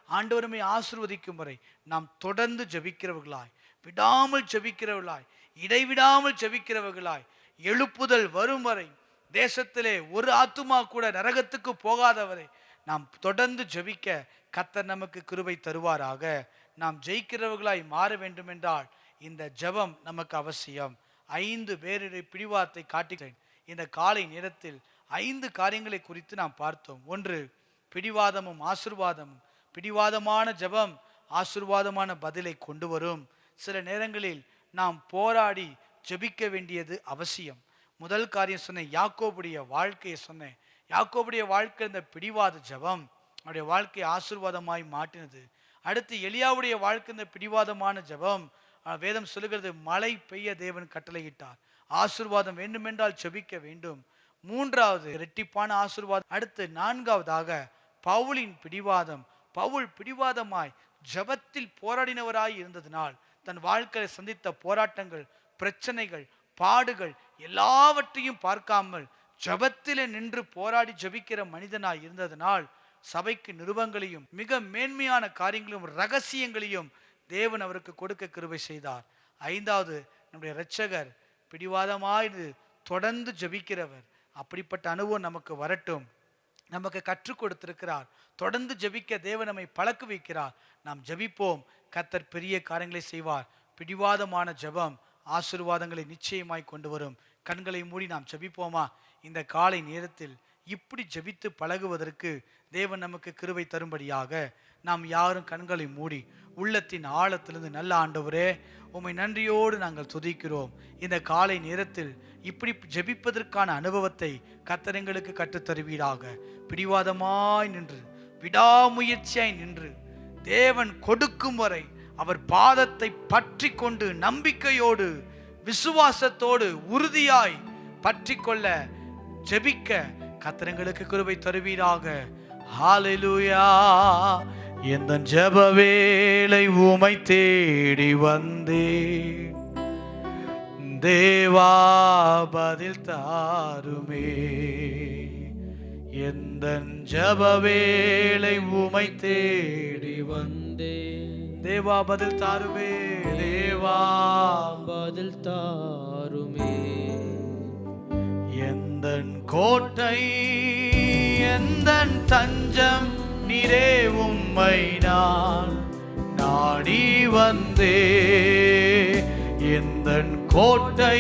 ஆண்டவருமே ஆசீர்வதிக்கும் வரை நாம் தொடர்ந்து ஜெபிக்கிறவர்களாய், விடாமல் ஜெபிக்கிறவர்களாய், இடைவிடாமல் ஜெபிக்கிறவர்களாய், எழுப்புதல் வரும் வரை, தேசத்திலே ஒரு ஆத்துமா கூட நரகத்துக்கு போகாதவரை நாம் தொடர்ந்து ஜெபிக்க கர்த்தர் நமக்கு கிருபை தருவாராக. நாம் ஜெயிக்கிறவர்களாய் மாற வேண்டும் என்றால் இந்த ஜெபம் நமக்கு அவசியம். 5 பேருடைய பிடிவாதத்தை காட்டுகிறேன். இந்த காலை நேரத்தில் 5 காரியங்களை குறித்து நாம் பார்த்தோம். 1, பிடிவாதமும் ஆசீர்வாதமும். பிடிவாதமான ஜெபம் ஆசீர்வாதமான பதிலை கொண்டு வரும். சில நேரங்களில் நாம் போராடி ஜெபிக்க வேண்டியது அவசியம். முதல் காரியம் சொன்னேன், யாக்கோபுடைய வாழ்க்கையை சொன்னேன். யாக்கோபுடைய வாழ்க்கை இந்த பிடிவாத ஜெபம் அவருடைய வாழ்க்கையை ஆசீர்வாதமாய் மாற்றினது. அடுத்து எலியாவுடைய வாழ்க்கை இந்த பிடிவாதமான ஜெபம். வேதம் சொல்லுகிறது, மழை பெய்ய தேவன் கட்டளையிட்டார். ஆசீர்வாதம் வேண்டுமென்றால் ஜெபிக்க வேண்டும். 3வது இரட்டிப்பான ஆசீர்வாதம். அடுத்து 4வதாக பவுலின் பிடிவாதம். பவுல் பிடிவாதமாய் ஜெபத்தில் போராடினவராய் இருந்ததினால் தன் வாழ்க்கையில் சந்தித்த போராட்டங்கள், பிரச்சனைகள், பாடுகள் எல்லாவற்றையும் பார்க்காமல் ஜெபத்திலே நின்று போராடி ஜெபிக்கிற மனிதனாய் இருந்ததனால் சபைக்கு நிருபங்களையும் மிக மேன்மையான காரியங்களையும் ரகசியங்களையும் தேவன் அவருக்கு கொடுக்க கிருபை செய்தார். 5வது, நம்முடைய இரட்சகர் பிடிவாதமாய் தொடர்ந்து ஜெபிக்கிறவர். அப்படிப்பட்ட அனுபவம் நமக்கு வரட்டும். நமக்கு கற்றுக் கொடுத்திருக்கிறார். தொடர்ந்து ஜெபிக்க தேவன் நம்மை பழக்க வைக்கிறார். நாம் ஜெபிப்போம், கர்த்தர் பெரிய காரியங்களை செய்வார். பிடிவாதமான ஜெபம் ஆசீர்வாதங்களை நிச்சயமாய் கொண்டு வரும். கண்களை மூடி நாம் ஜெபிப்போமா? இந்த காலை நேரத்தில் இப்படி ஜெபித்து பழகுவதற்கு தேவன் நமக்கு கிருபை தரும்படியாக நாம் யாரும் கண்களை மூடி உள்ளத்தின் ஆழத்திலிருந்து, நல்ல ஆண்டவரே, உம்மை நன்றியோடு நாங்கள் துதிக்கிறோம். இந்த காலை நேரத்தில் இப்படி ஜெபிப்பதற்கான அனுபவத்தை கர்த்தர் எங்களுக்கு கற்றுத்தருவீராக. பிடிவாதமாய் நின்று, விடாமுயற்சியாய் நின்று, தேவன் கொடுக்கும் வரை அவர் பாதத்தை பற்றி கொண்டு நம்பிக்கையோடு, விசுவாசத்தோடு, உறுதியாய் பற்றி கொள்ள, ஜெபிக்க கர்த்தர் எங்களுக்கு கிருபை தருவீராக. ஹல்லேலூயா. எந்த ஜெப வேளை உம்மை தேடி வந்தேன், தேவா பதில் தாருமே. எந்த ஜெப வேளை உம்மை தேடி வந்தேன், தேவா பதில் தாருமே. தேவா பதில் தாருமே. எந்தன் கோட்டை, எந்தன் தஞ்சம் நீரே, உம்மை நான் நாடி வந்தே. எந்தன் கோட்டை,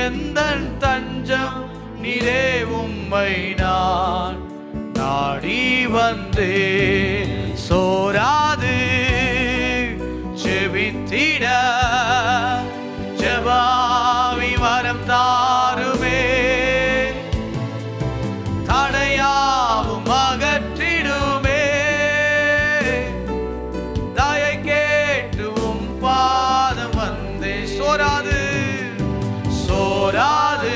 எந்தன் தஞ்சம் நீரே, உம்மை நான் நாடி வந்தே. சோராது ஜெபித்திட ஜெபாவி வரம் தாருமே. தடையாவும் அகற்றிடுமே. தயை கேட்டு உம் பாதம் வந்தே. சோராது சோராது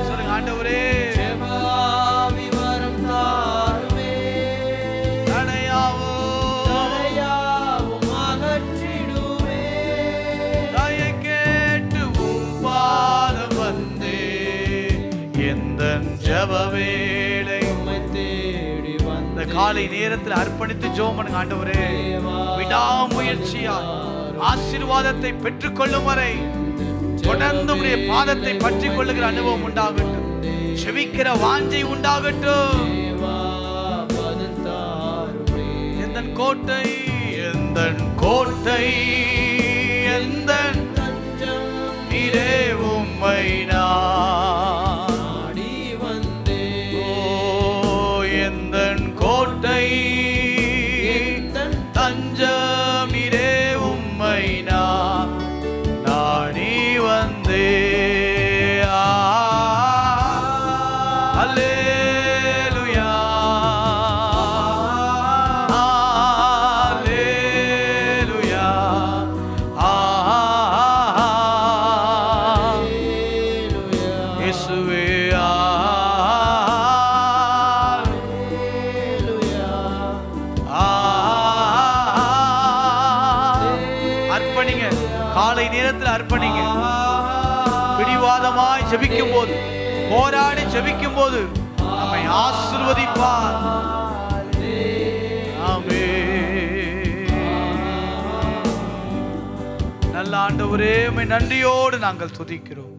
சொல்லுங்க ஆண்டவரே. ஜெபாவி வரம் தாருமே. தடையாவும் அகற்றிடுமே. தயை கேட்டு உம் பாதம் வந்தே. எந்தன் ஜெப வேளை உம்மை தேடி வந்த இந்த காலை நேரத்தில் அர்ப்பணித்து ஜெபம் பண்ணுங்க. ஆண்டவரே, விடாமுயற்சியா ஆசீர்வாதத்தை பெற்றுக் கொள்ளும் வரை தொடர்ந்து உம்முடைய பாதத்தை பற்றி கொள்ளுகிற அனுபவம் உண்டாகட்டும். செபிக்கிற வாஞ்சை உண்டாகட்டும். பதில் தாருமே. எந்தன் கோட்டை, எந்தன் கோட்டை, எந்தன் தஞ்சம் நீரே, உம்மை நான் நாடி வந்தே. ஓ. எந்தன் கோட்டை, தஞ்சம் நீரே, உம்மை நான் நாடி வந்தே. அல்லேலூயா. அல்லேலூயா. இயேசுவே. அர்ப்பணிங்க. காலை நேரத்தில் அர்ப்பணிங்க. பிடிவாதமாய் ஜெபிக்கும் போது, போராடி ஜெபிக்கும் போது நம்மை ஆசீர்வதிப்பார். ஆமென். நல்ல ஆண்டவரே, உம்மை நன்றியோடு நாங்கள் துதிக்கிறோம்.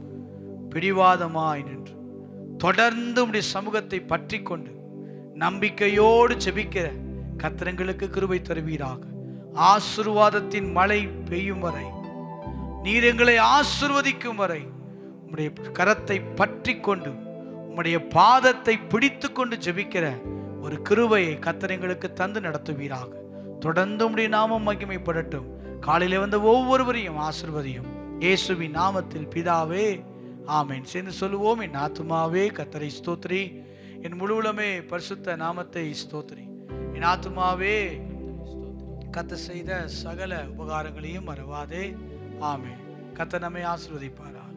பிடிவாதமாய் நின்று தொடர்ந்து உம்முடைய சமூகத்தை பற்றி கொண்டு நம்பிக்கையோடு ஜெபிக்கிற கர்த்தருக்கு கிருபை தருவீராக. ஆசீர்வாதத்தின் மழை பெய்யும் வரை, நீர் எங்களை ஆசீர்வதிக்கும் வரை உம்முடைய கரத்தை பற்றி கொண்டு உம்முடைய பாதத்தை பிடித்து கொண்டு ஜெபிக்கிற ஒரு கிருபையை கர்த்தருக்கு தந்து நடத்துவீராக. தொடர்ந்து உம்முடைய நாமம் மகிமைப்படட்டும். காலையிலே வந்த ஒவ்வொருவரையும் ஆசீர்வதியும். இயேசுவின் நாமத்தில் பிதாவே, ஆமென். சேர்ந்து சொல்லுவோம். என் ஆத்துமாவே கர்த்தரை ஸ்தோத்திரி, என் முழுவலுமே பரிசுத்த நாமத்தை ஸ்தோத்திரி. என் ஆத்துமாவே கர்த்தர் செய்த சகல உபகாரங்களையும் மறவாதே. ஆமென். கர்த்தர் நம்மை ஆசீர்வதிப்பாராக.